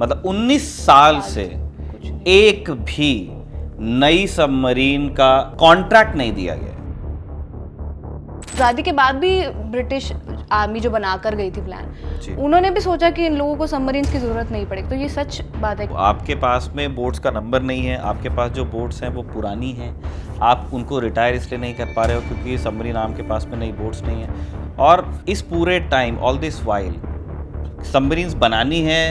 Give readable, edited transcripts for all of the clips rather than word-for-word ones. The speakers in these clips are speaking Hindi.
मतलब 19 साल से एक भी नई सबमरीन का कॉन्ट्रैक्ट नहीं दिया गया। आज़ादी के बाद भी ब्रिटिश आर्मी जो बनाकर गई थी प्लान, उन्होंने भी सोचा कि इन लोगों को सबमरीन्स की ज़रूरत नहीं पड़ेगी। तो ये सच बात है। आपके पास में बोट्स का नंबर नहीं है, आपके पास जो बोट्स हैं वो पुरानी हैं, आप उनको रिटायर इसलिए नहीं कर पा रहे हो क्योंकि सबमरीन आपके पास में नई बोट्स नहीं है। और इस पूरे time all this while submarines बनानी है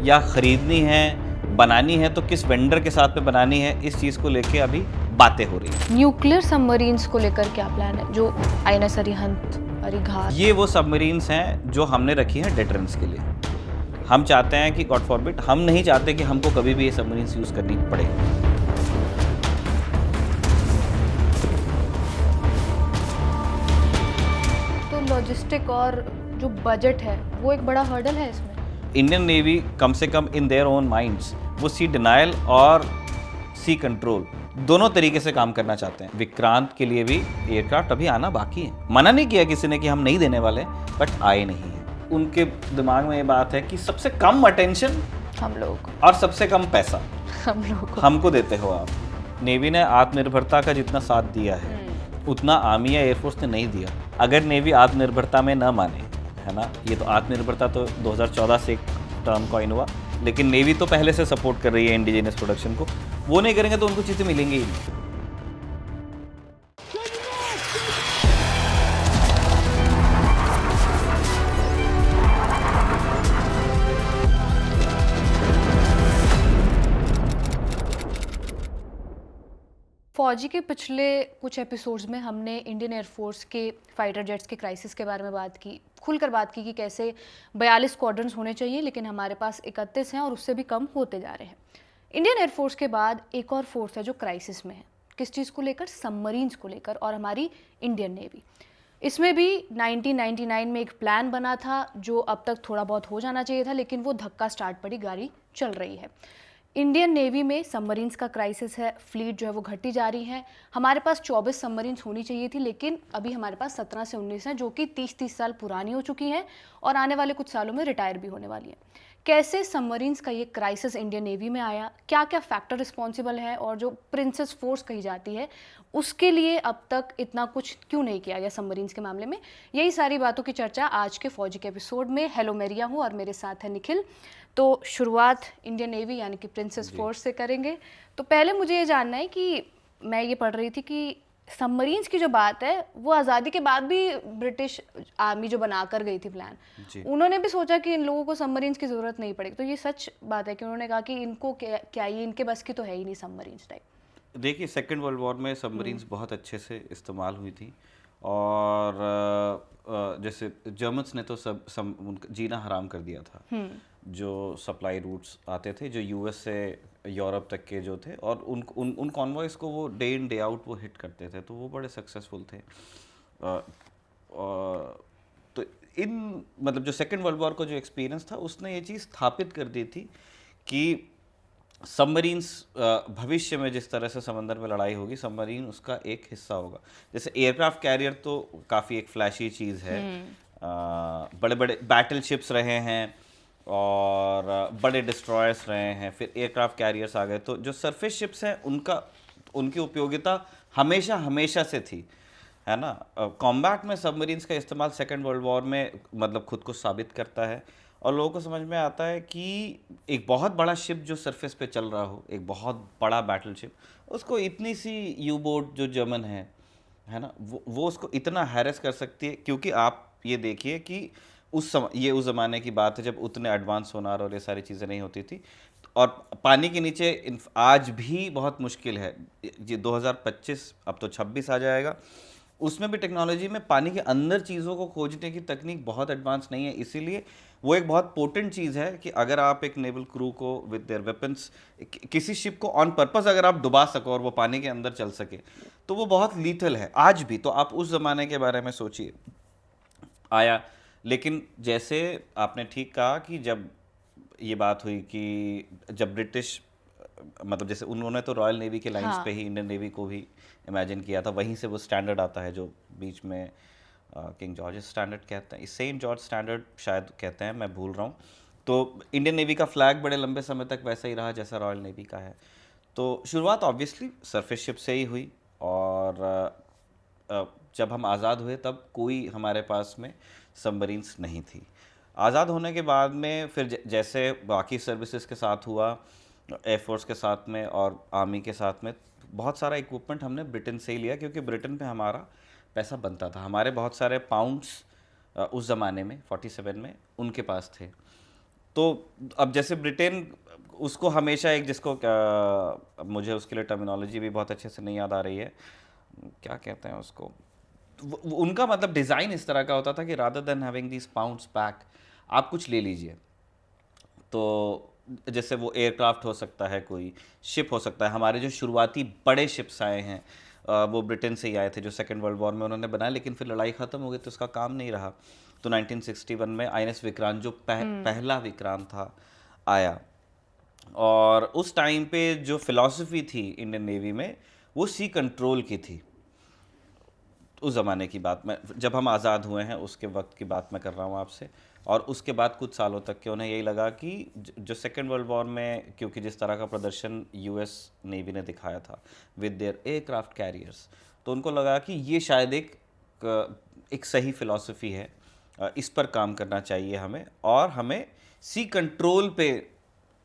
या ख़रीदनी है, बनानी है तो किस वेंडर के साथ में बनानी है, इस चीज़ को लेके अभी बातें हो रही हैं। न्यूक्लियर सबमरीन्स को लेकर क्या प्लान है? जो आईएनएस अरिहंत, अरिघात, ये वो सबमरीन्स हैं जो हमने रखी हैं डिटरेंस के लिए। हम चाहते हैं कि गॉड फॉरबिड, हम नहीं चाहते कि हमको कभी भी ये सबमरीन्स यूज़ करनी पड़े। तो लॉजिस्टिक और जो बजट है वो एक बड़ा हर्डल है इसमें। इंडियन नेवी कम से कम इन देयर ओन माइंड्स वो सी डिनायल और सी कंट्रोल दोनों तरीके से काम करना चाहते हैं। विक्रांत के लिए भी एयरक्राफ्ट अभी आना बाकी है। मना नहीं किया किसी ने कि हम नहीं देने वाले, बट आए नहीं हैं। उनके दिमाग में ये बात है कि सबसे कम अटेंशन हम लोग और सबसे कम पैसा हम लोग हमको देते हो आप। नेवी ने आत्मनिर्भरता का जितना साथ दिया है उतना आर्मी या एयरफोर्स ने नहीं दिया। अगर नेवी आत्मनिर्भरता में न माने, है ना, ये तो आत्मनिर्भरता तो 2014 से एक टर्म कॉइन हुआ, लेकिन नेवी तो पहले से सपोर्ट कर रही है इंडिजिनस प्रोडक्शन को। वो नहीं करेंगे तो उनको चीज़ें मिलेंगी ही नहीं। फौजी के पिछले कुछ एपिसोड्स में हमने इंडियन एयरफोर्स के फाइटर जेट्स के क्राइसिस के बारे में बात की, खुलकर बात की कि कैसे 42 स्क्वाड्रन्स होने चाहिए लेकिन हमारे पास 31 हैं और उससे भी कम होते जा रहे हैं। इंडियन एयरफोर्स के बाद एक और फोर्स है जो क्राइसिस में है। किस चीज़ को लेकर? सबमरीन्स को लेकर, और हमारी इंडियन नेवी। इसमें भी 1999 में एक प्लान बना था जो अब तक थोड़ा बहुत हो जाना चाहिए था, लेकिन वो धक्का स्टार्ट पड़ी, गाड़ी चल रही है। इंडियन नेवी में सबमरीन्स का क्राइसिस है, फ्लीट जो है वो घटी जा रही है। हमारे पास 24 सबमरीन्स होनी चाहिए थी, लेकिन अभी हमारे पास 17 से 19 हैं, जो कि 30-30 साल पुरानी हो चुकी हैं और आने वाले कुछ सालों में रिटायर भी होने वाली हैं। कैसे सबमरीन्स का ये क्राइसिस इंडियन नेवी में आया, क्या क्या फैक्टर रिस्पॉन्सिबल है, और जो प्रिंसेस फोर्स कही जाती है उसके लिए अब तक इतना कुछ क्यों नहीं किया गया सबमरीन्स के मामले में, यही सारी बातों की चर्चा आज के फौजी के एपिसोड में। हेलो, मैं रिया हूँ और मेरे साथ है निखिल। तो शुरुआत इंडियन नेवी यानी कि प्रिंसेस फोर्स से करेंगे। तो पहले मुझे ये जानना है कि मैं ये पढ़ रही थी कि सबमरीन्स की जो बात है वो आज़ादी के बाद भी ब्रिटिश आर्मी जो बना कर गई थी प्लान, उन्होंने भी सोचा कि इन लोगों को सबमरीन्स की ज़रूरत नहीं पड़ेगी। तो ये सच बात है कि उन्होंने कहा कि इनको क्या ये इनके बस की तो है ही नहीं सबमरीन्स टाइप। देखिए, सेकेंड वर्ल्ड वॉर में सबमरीन्स बहुत अच्छे से इस्तेमाल हुई थी और जैसे जर्मन्स ने तो सब उनका जीना हराम कर दिया था। जो सप्लाई रूट्स आते थे जो यूएस से यूरोप तक के जो थे, और उन कॉन्वॉयज़ को वो डे इन डे आउट वो हिट करते थे, तो वो बड़े सक्सेसफुल थे। तो इन मतलब जो सेकेंड वर्ल्ड वॉर का जो एक्सपीरियंस था उसने ये चीज़ स्थापित कर दी थी कि सबमरीन्स भविष्य में जिस तरह से समंदर में लड़ाई होगी, सबमरीन उसका एक हिस्सा होगा। जैसे एयरक्राफ्ट कैरियर तो काफ़ी एक फ्लैशी चीज़ है, बड़े बड़े बैटल शिप्स रहे हैं और बड़े डिस्ट्रॉयर्स रहे हैं, फिर एयरक्राफ्ट कैरियर्स आ गए। तो जो सरफेस शिप्स हैं उनकी उपयोगिता हमेशा हमेशा से थी, है ना। कॉम्बैट में सबमरीन्स का इस्तेमाल सेकेंड वर्ल्ड वॉर में मतलब खुद को साबित करता है और लोगों को समझ में आता है कि एक बहुत बड़ा शिप जो सरफेस पे चल रहा हो, एक बहुत बड़ा बैटल शिप, उसको इतनी सी यू बोट जो जर्मन है ना, वो उसको इतना हैरेस कर सकती है। क्योंकि आप ये देखिए कि उस ज़माने की बात है जब उतने एडवांस सोनार और ये सारी चीज़ें नहीं होती थी, और पानी के नीचे आज भी बहुत मुश्किल है। ये 2025 अब तो 26 आ जाएगा, उसमें भी टेक्नोलॉजी में पानी के अंदर चीज़ों को खोजने की तकनीक बहुत एडवांस नहीं है। इसीलिए वो एक बहुत पोटेंट चीज़ है कि अगर आप एक नेवल क्रू को विद देयर वेपन्स किसी शिप को ऑन पर्पस अगर आप डुबा सको और वो पानी के अंदर चल सके, तो वो बहुत लीथल है आज भी। तो आप उस ज़माने के बारे में सोचिए। आया, लेकिन जैसे आपने ठीक कहा कि जब ये बात हुई कि जब ब्रिटिश मतलब जैसे उन्होंने तो रॉयल नेवी के लाइंस पे ही इंडियन नेवी को भी इमेजिन किया था, वहीं से वो स्टैंडर्ड आता है जो बीच में किंग जॉर्ज स्टैंडर्ड कहते हैं, सेंट जॉर्ज स्टैंडर्ड शायद कहते हैं, मैं भूल रहा हूँ। तो इंडियन नेवी का फ्लैग बड़े लंबे समय तक वैसा ही रहा जैसा रॉयल नेवी का है। तो शुरुआत ऑब्वियसली सरफेस शिप से ही हुई, और जब हम आज़ाद हुए तब कोई हमारे पास में सबमरीन्स नहीं थी। आज़ाद होने के बाद में फिर जैसे बाकी सर्विसेज के साथ हुआ, एयरफोर्स के साथ में और आर्मी के साथ में, बहुत सारा इक्विपमेंट हमने ब्रिटेन से ही लिया, क्योंकि ब्रिटेन पे हमारा पैसा बनता था। हमारे बहुत सारे पाउंड्स उस ज़माने में 47 में उनके पास थे। तो अब जैसे ब्रिटेन, उसको हमेशा एक, जिसको मुझे उसके लिए टर्मिनोलॉजी भी बहुत अच्छे से नहीं याद आ रही है, क्या कहते हैं उसको, उनका मतलब डिज़ाइन इस तरह का होता था कि rather than having this pounds back, आप कुछ ले लीजिए। तो जैसे वो एयरक्राफ्ट हो सकता है, कोई शिप हो सकता है। हमारे जो शुरुआती बड़े शिप्स आए हैं वो ब्रिटेन से ही आए थे, जो सेकेंड वर्ल्ड वॉर में उन्होंने बनाया, लेकिन फिर लड़ाई ख़त्म हो गई तो उसका काम नहीं रहा। तो 1961 में आईएनएस विक्रांत, जो पहला विक्रांत था, आया। और उस टाइम पे जो फिलॉसफी थी इंडियन नेवी में, वो सी कंट्रोल की थी। उस ज़माने की बात मैं, जब हम आज़ाद हुए हैं उसके वक्त की बात मैं कर रहा हूँ आपसे। और उसके बाद कुछ सालों तक के उन्हें यही लगा कि जो सेकेंड वर्ल्ड वॉर में, क्योंकि जिस तरह का प्रदर्शन यूएस नेवी ने दिखाया था विद देयर एयरक्राफ्ट कैरियर्स, तो उनको लगा कि ये शायद एक सही फिलॉसफी है, इस पर काम करना चाहिए हमें, और हमें सी कंट्रोल पे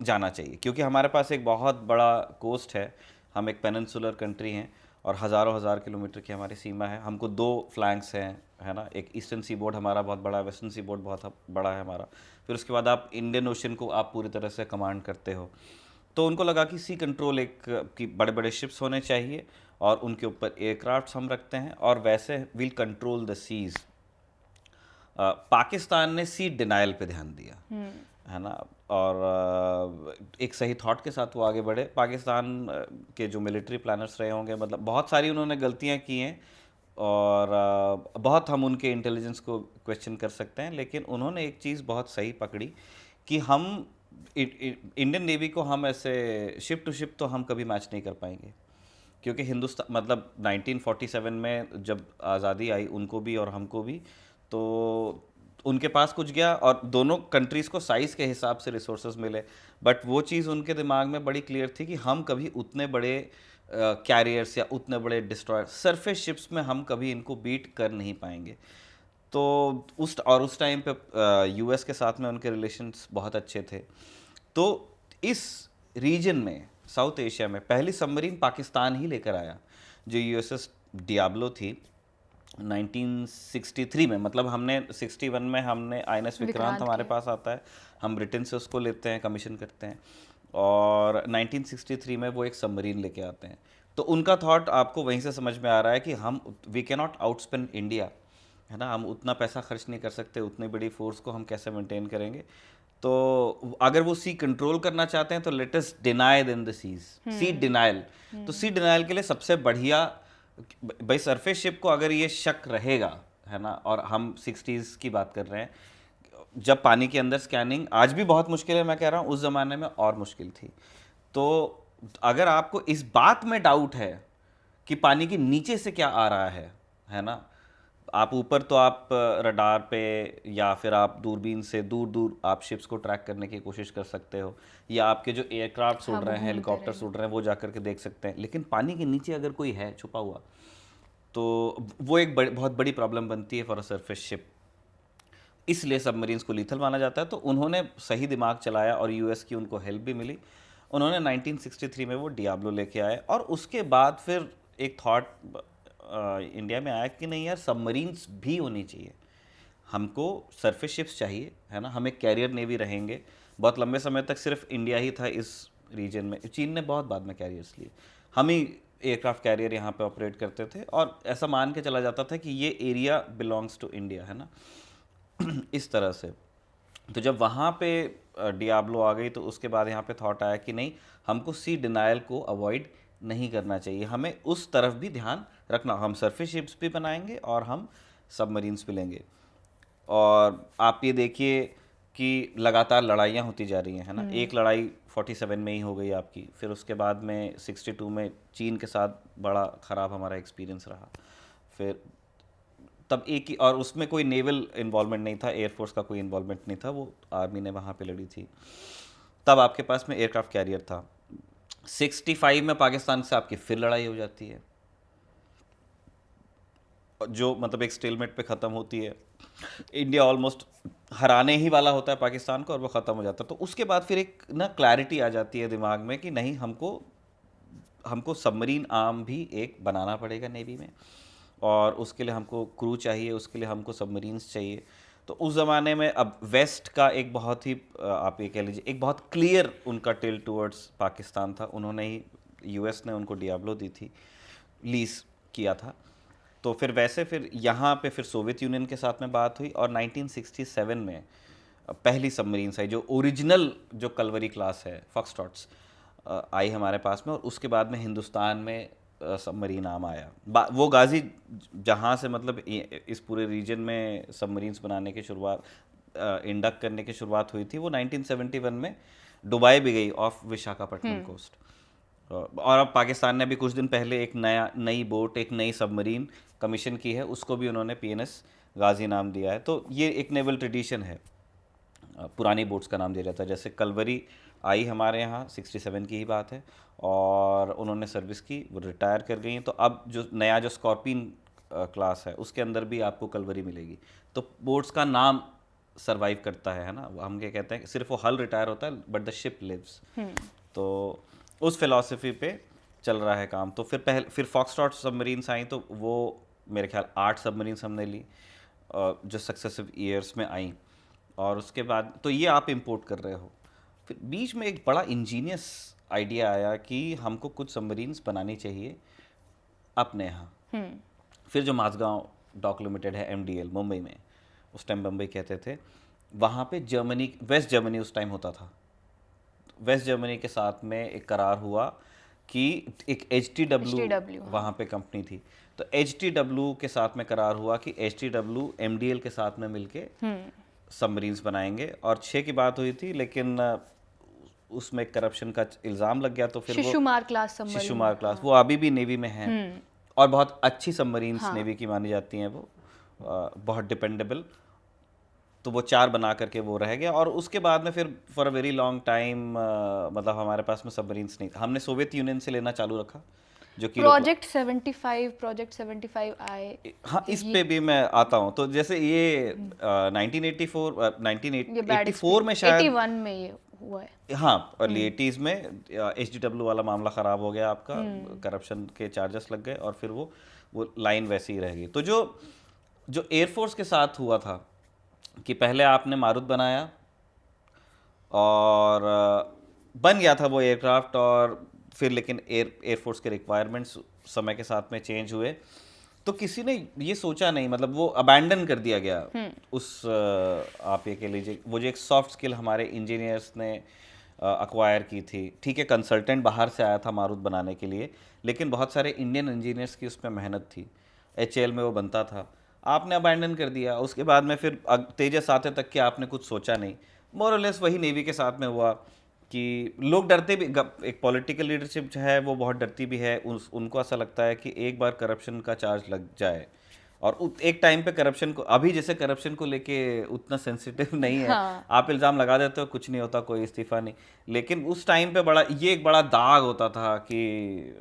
जाना चाहिए, क्योंकि हमारे पास एक बहुत बड़ा कोस्ट है, हम एक पेनिनसुलर कंट्री हैं, और हज़ारों हज़ार किलोमीटर की हमारी सीमा है। हमको 2 फ्लैंक्स हैं, है ना, एक ईस्टर्न सी बोर्ड हमारा बहुत बड़ा है, वेस्टर्न सी बोर्ड बहुत बड़ा है हमारा, फिर उसके बाद आप इंडियन ओशन को आप पूरी तरह से कमांड करते हो। तो उनको लगा कि सी कंट्रोल एक कि बड़े बड़े शिप्स होने चाहिए, और उनके ऊपर एयरक्राफ्ट्स हम रखते हैं, और वैसे will control the seas. Pakistan ने सी डिनाइल पे ध्यान दिया, है ना, और एक सही थॉट के साथ वो आगे बढ़े। पाकिस्तान के जो मिलिट्री प्लानर्स रहे होंगे, मतलब बहुत सारी उन्होंने गलतियां की हैं, और बहुत हम उनके इंटेलिजेंस को क्वेश्चन कर सकते हैं, लेकिन उन्होंने एक चीज़ बहुत सही पकड़ी कि हम इंडियन नेवी को हम ऐसे शिप टू शिप तो हम कभी मैच नहीं कर पाएंगे, क्योंकि हिंदुस्तान, मतलब 1947 में जब आज़ादी आई उनको भी और हमको भी, तो उनके पास कुछ गया, और दोनों कंट्रीज़ को साइज़ के हिसाब से रिसोर्सेज मिले, बट वो चीज़ उनके दिमाग में बड़ी क्लियर थी कि हम कभी उतने बड़े कैरियर्स या उतने बड़े डिस्ट्रॉयर सरफेस शिप्स में हम कभी इनको बीट कर नहीं पाएंगे। तो उस टाइम पे यूएस के साथ में उनके रिलेशंस बहुत अच्छे थे। तो इस रीजन में, साउथ एशिया में, पहली सबमरीन पाकिस्तान ही लेकर आया, जो यूएसएस डियाब्लो थी 1963 में। मतलब हमने 61 में हमने आईएनएस विक्रांत हमारे पास आता है, हम ब्रिटेन से उसको लेते हैं, कमीशन करते हैं, और 1963 में वो एक सबमरीन लेके आते हैं। तो उनका थॉट आपको वहीं से समझ में आ रहा है कि हम वी कैन नॉट आउटस्पेंड इंडिया, है ना, हम उतना पैसा खर्च नहीं कर सकते, उतनी बड़ी फोर्स को हम कैसे मेंटेन करेंगे। तो अगर वो सी कंट्रोल करना चाहते हैं तो let us deny them the seas, sea denial. तो सी डिनाइल के लिए सबसे बढ़िया, भाई सरफेस शिप को अगर ये शक रहेगा, है ना, और हम 60s की बात कर रहे हैं, जब पानी के अंदर स्कैनिंग आज भी बहुत मुश्किल है, मैं कह रहा हूँ उस ज़माने में और मुश्किल थी। तो अगर आपको इस बात में डाउट है कि पानी के नीचे से क्या आ रहा है ना, आप ऊपर तो आप रडार पे या फिर आप दूरबीन से दूर दूर आप शिप्स को ट्रैक करने की कोशिश कर सकते हो, या आपके जो एयरक्राफ्ट उड़ रहे हैं, हेलीकॉप्टर्स उड़ रहे हैं, वो जा करके देख सकते हैं। लेकिन पानी के नीचे अगर कोई है छुपा हुआ, तो वो एक बहुत बड़ी प्रॉब्लम बनती है फॉर अ सरफेस शिप। इसलिए सबमरीन्स को लीथल माना जाता है। तो उन्होंने सही दिमाग चलाया, और यूएस की उनको हेल्प भी मिली। उन्होंने 1963 में वो डियाब्लो लेके आए, और उसके बाद फिर एक थॉट इंडिया में आया कि नहीं यार, सबमरीन्स भी होनी चाहिए, हमको सरफेस शिप्स चाहिए, है ना, हम एक कैरियर नेवी रहेंगे। बहुत लंबे समय तक सिर्फ इंडिया ही था इस रीजन में, चीन ने बहुत बाद में कैरियर्स लिए, हम ही एयरक्राफ्ट कैरियर यहाँ पे ऑपरेट करते थे, और ऐसा मान के चला जाता था कि ये एरिया बिलोंग्स टू इंडिया, है ना। इस तरह से। तो जब वहाँ पे डियाब्लो आ गई, तो उसके बाद यहाँ पे थॉट आया कि नहीं, हमको सी डिनाइल को अवॉइड नहीं करना चाहिए, हमें उस तरफ भी ध्यान रखना, हम सरफेस शिप्स भी बनाएंगे और हम सबमरीन्स भी लेंगे। और आप ये देखिए कि लगातार लड़ाइयाँ होती जा रही हैं, है ना। एक लड़ाई 47 में ही हो गई आपकी, फिर उसके बाद में 62 में चीन के साथ बड़ा ख़राब हमारा एक्सपीरियंस रहा, फिर तब एक ही, और उसमें कोई नेवल इन्वॉल्वमेंट नहीं था, एयरफोर्स का कोई इन्वॉल्वमेंट नहीं था, वो आर्मी ने वहाँ पे लड़ी थी। तब आपके पास में एयरक्राफ्ट कैरियर था। 65 में पाकिस्तान से आपकी फिर लड़ाई हो जाती है, जो मतलब एक स्टेलमेट पे ख़त्म होती है। इंडिया ऑलमोस्ट हराने ही वाला होता है पाकिस्तान को और वो ख़त्म हो जाता है। तो उसके बाद फिर एक ना क्लैरिटी आ जाती है दिमाग में कि नहीं, हमको सबमरीन आर्म भी एक बनाना पड़ेगा नेवी में, और उसके लिए हमको क्रू चाहिए, उसके लिए हमको सबमरीन्स चाहिए। तो उस ज़माने में अब वेस्ट का एक बहुत ही आप ये कह लीजिए एक बहुत क्लियर उनका टिल्ट टुवर्ड्स पाकिस्तान था। उन्होंने ही, यूएस ने उनको डियाब्लो दी थी, लीज किया था। तो फिर वैसे फिर यहाँ पे फिर सोवियत यूनियन के साथ में बात हुई, और 1967 में पहली सबमरीन्स आई, जो ओरिजिनल जो कलवरी क्लास है फॉक्सट्रॉट्स आई हमारे पास में। और उसके बाद में हिंदुस्तान में सबमरीन आर्म आया। वो गाजी जहाँ से मतलब इस पूरे रीजन में सबमरीन्स बनाने की शुरुआत, इंडक्ट करने की शुरुआत हुई थी, वो 1971 में दुबई भी गई ऑफ विशाखापट्टनम कोस्ट। और अब पाकिस्तान ने अभी कुछ दिन पहले एक नई बोट, एक नई सबमरीन कमीशन की है, उसको भी उन्होंने पीएनएस गाजी नाम दिया है। तो ये एक नेवल ट्रेडिशन है, पुरानी बोट्स का नाम दिया जाता है। जैसे कलवरी आई हमारे यहाँ 67 की ही बात है, और उन्होंने सर्विस की, वो रिटायर कर गई हैं। तो अब जो नया जो स्कॉर्पियन क्लास है उसके अंदर भी आपको कलवरी मिलेगी। तो बोट्स का नाम सरवाइव करता है ना। हम क्या कहते हैं, सिर्फ वो हल रिटायर होता है बट द शिप लिव्स। तो उस फिलॉसफी पे चल रहा है काम। तो फिर फॉक्सट्रॉट सबमरीन्स आई, तो वो मेरे ख्याल 8 सबमरीन्स हमने ली जो सक्सेसिव ईयर्स में आई। और उसके बाद तो ये आप इंपोर्ट कर रहे हो। फिर बीच में एक बड़ा इंजीनियस आइडिया आया कि हमको कुछ सबमरीन्स बनानी चाहिए अपने यहाँ। फिर जो माझगांव डॉक लिमिटेड है MDL मुंबई में, उस टाइम मुंबई कहते थे, वहाँ पे जर्मनी, वेस्ट जर्मनी उस टाइम होता था, वेस्ट जर्मनी के साथ में एक करार हुआ कि एक HTW वहाँ पे कंपनी थी। तो HTW के साथ में करार हुआ कि HTW MDL के साथ में मिलके सबमरीन्स बनाएंगे। और 6 की बात हुई थी, लेकिन उसमें करप्शन का इल्ज़ाम लग गया। तो फिर Shishumar class submarine, Shishumar class, वो अभी भी नेवी में है, और बहुत अच्छी सबमरीन्स नेवी की मानी जाती हैं, वो बहुत डिपेंडेबल। तो वो 4 बना करके वो रह गया। और उसके बाद में फिर for a very long time मतलब हमारे पास में सबमरीन्स नहीं था। हमने सोवियत यूनियन से लेना चालू रखा, जो कि प्रोजेक्ट 75 आए। हाँ, इस पे भी मैं आता हूँ। तो जैसे ये 1984 में शायद 81 में ये हुआ है। हाँ, अर्ली 80s में HDW वाला मामला ख़राब हो गया आपका, करप्शन के चार्जेस लग गए, और फिर वो लाइन वैसी ही रह गई। तो जो एयरफोर्स के साथ हुआ था कि पहले आपने मारुत बनाया, और बन गया था वो एयरक्राफ्ट, और फिर लेकिन एयरफोर्स के रिक्वायरमेंट्स समय के साथ में चेंज हुए, तो किसी ने ये सोचा नहीं, मतलब वो अबैंडन कर दिया गया उस आप ये कह लीजिए, वो जो एक सॉफ्ट स्किल हमारे इंजीनियर्स ने अक्वायर की थी। ठीक है, कंसल्टेंट बाहर से आया था मारुत बनाने के लिए, लेकिन बहुत सारे इंडियन इंजीनियर्स की उसमें मेहनत थी, HAL में वो बनता था। आपने अबैंडन कर दिया। उसके बाद में फिर तेजस आते तक कि आपने कुछ सोचा नहीं। मोर और लेस वही नेवी के साथ में हुआ कि लोग डरते भी, एक पॉलिटिकल लीडरशिप है वो बहुत डरती भी है। उनको ऐसा लगता है कि एक बार करप्शन का चार्ज लग जाए, और एक टाइम पे करप्शन को, अभी जैसे करप्शन को लेके उतना सेंसिटिव नहीं है। हाँ। आप इल्ज़ाम लगा देते हो, कुछ नहीं होता, कोई इस्तीफा नहीं। लेकिन उस टाइम पे ये एक बड़ा दाग होता था कि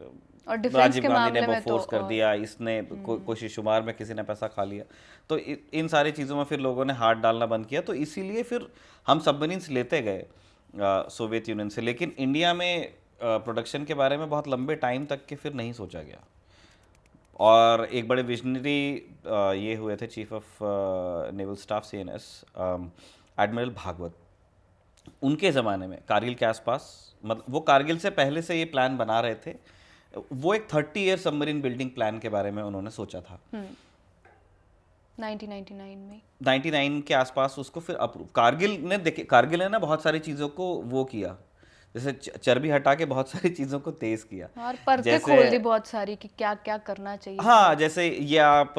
और डिफेंस राजीव के गांधी ने मामले वो में तो फोर्स कर दिया, इसने कोई शुमार में किसी ने पैसा खा लिया। तो इन सारी चीज़ों में फिर लोगों ने हाथ डालना बंद किया। तो इसीलिए फिर हम सबमरीन्स लेते गए सोवियत यूनियन से, लेकिन इंडिया में प्रोडक्शन के बारे में बहुत लंबे टाइम तक के फिर नहीं सोचा गया। और एक बड़े विजनरी ये हुए थे chief of naval staff CNS admiral Bhagwat. उनके ज़माने में कारगिल के आसपास, मतलब वो कारगिल से पहले से ये प्लान बना रहे थे। वो एक 30 ईयर सबमरीन बिल्डिंग प्लान के बारे में उन्होंने सोचा था 1999 में, 99 के आसपास उसको फिर अप्रूव कारगिल ने ना बहुत सारी चीज़ों को वो किया, जैसे चर्बी हटा के बहुत सारी चीज़ों को तेज किया, और परतें खोल दी बहुत सारी कि क्या क्या करना चाहिए। हाँ, जैसे ये आप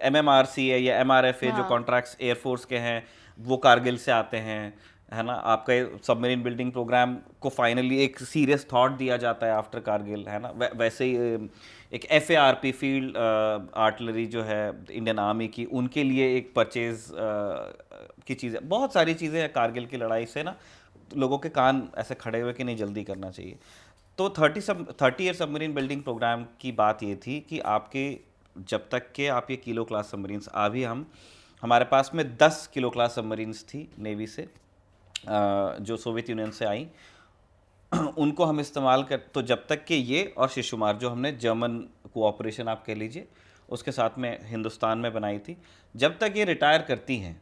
MMRC है या MRF है, जो कॉन्ट्रैक्ट्स एयरफोर्स के हैं वो कारगिल से आते हैं, है ना, आपका सबमरीन बिल्डिंग प्रोग्राम को फाइनली एक सीरियस थॉट दिया जाता है आफ्टर कारगिल, है ना। वैसे ही एक FARP फील्ड आर्टिलरी जो है इंडियन आर्मी की, उनके लिए एक परचेज की चीज़ें, बहुत सारी चीज़ें हैं कारगिल की लड़ाई से ना, लोगों के कान ऐसे खड़े हुए कि नहीं जल्दी करना चाहिए। तो 30 ईयर सबमरीन बिल्डिंग प्रोग्राम की बात ये थी कि आपके जब तक के आप ये किलो क्लास सबमरीन्स, अभी हमारे पास में 10 किलो क्लास सबमरीन्स थी नेवी से, जो सोवियत यूनियन से आई, उनको हम इस्तेमाल कर, तो जब तक कि ये और शिशुमार जो हमने जर्मन कोऑपरेशन आप कह लीजिए उसके साथ में हिंदुस्तान में बनाई थी, जब तक ये रिटायर करती हैं,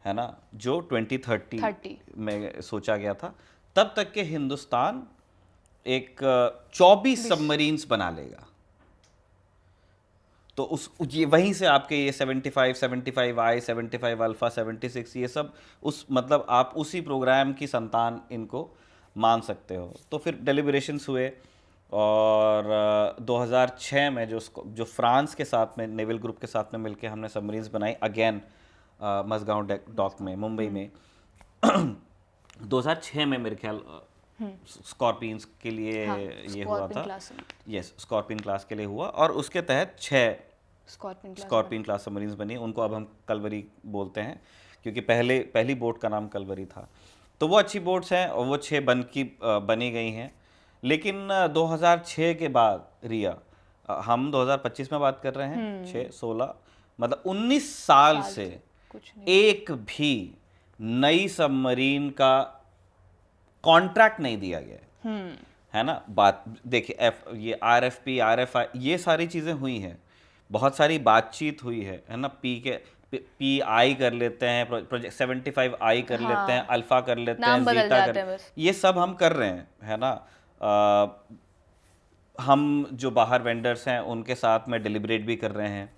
है ना, जो 2030 में सोचा गया था, तब तक के हिंदुस्तान एक 24 सबमरीन्स बना लेगा। तो ये वहीं से आपके ये 75I, 75 अल्फा, 76, ये सब उस मतलब आप उसी प्रोग्राम की संतान इनको मान सकते हो। तो फिर डेलिब्रेशंस हुए और 2006 में जो फ्रांस के साथ में नेवल ग्रुप के साथ में मिलके हमने सबमरीन्स बनाई अगेन, मझगांव डॉक में, मुंबई में 2006 में मेरे ख्याल स्कॉर्पियंस के लिए ये हुआ था, यस, स्कॉर्पियन क्लास के लिए हुआ, और उसके तहत 6 स्कॉर्पियन क्लास सबमरीन्स बनी। उनको अब हम कलवरी बोलते हैं क्योंकि पहली बोट का नाम कलवरी था। तो वो अच्छी बोट्स हैं और वो 6 बनी गई हैं। लेकिन 2006 के बाद रिया, हम 2025 में बात कर रहे हैं, 6-16 मतलब 19 साल से एक भी नई सबमरीन का कॉन्ट्रैक्ट नहीं दिया गया है ना। बात देखिए, ये RFP, RFI, ये सारी चीज़ें हुई हैं, बहुत सारी बातचीत हुई है ना। PI कर लेते हैं, प्रोजेक्ट 75I कर लेते हैं, अल्फा कर लेते हैं, जीटा ये सब हम कर रहे हैं, है ना। हम जो बाहर वेंडर्स हैं उनके साथ में डिलिब्रेट भी कर रहे हैं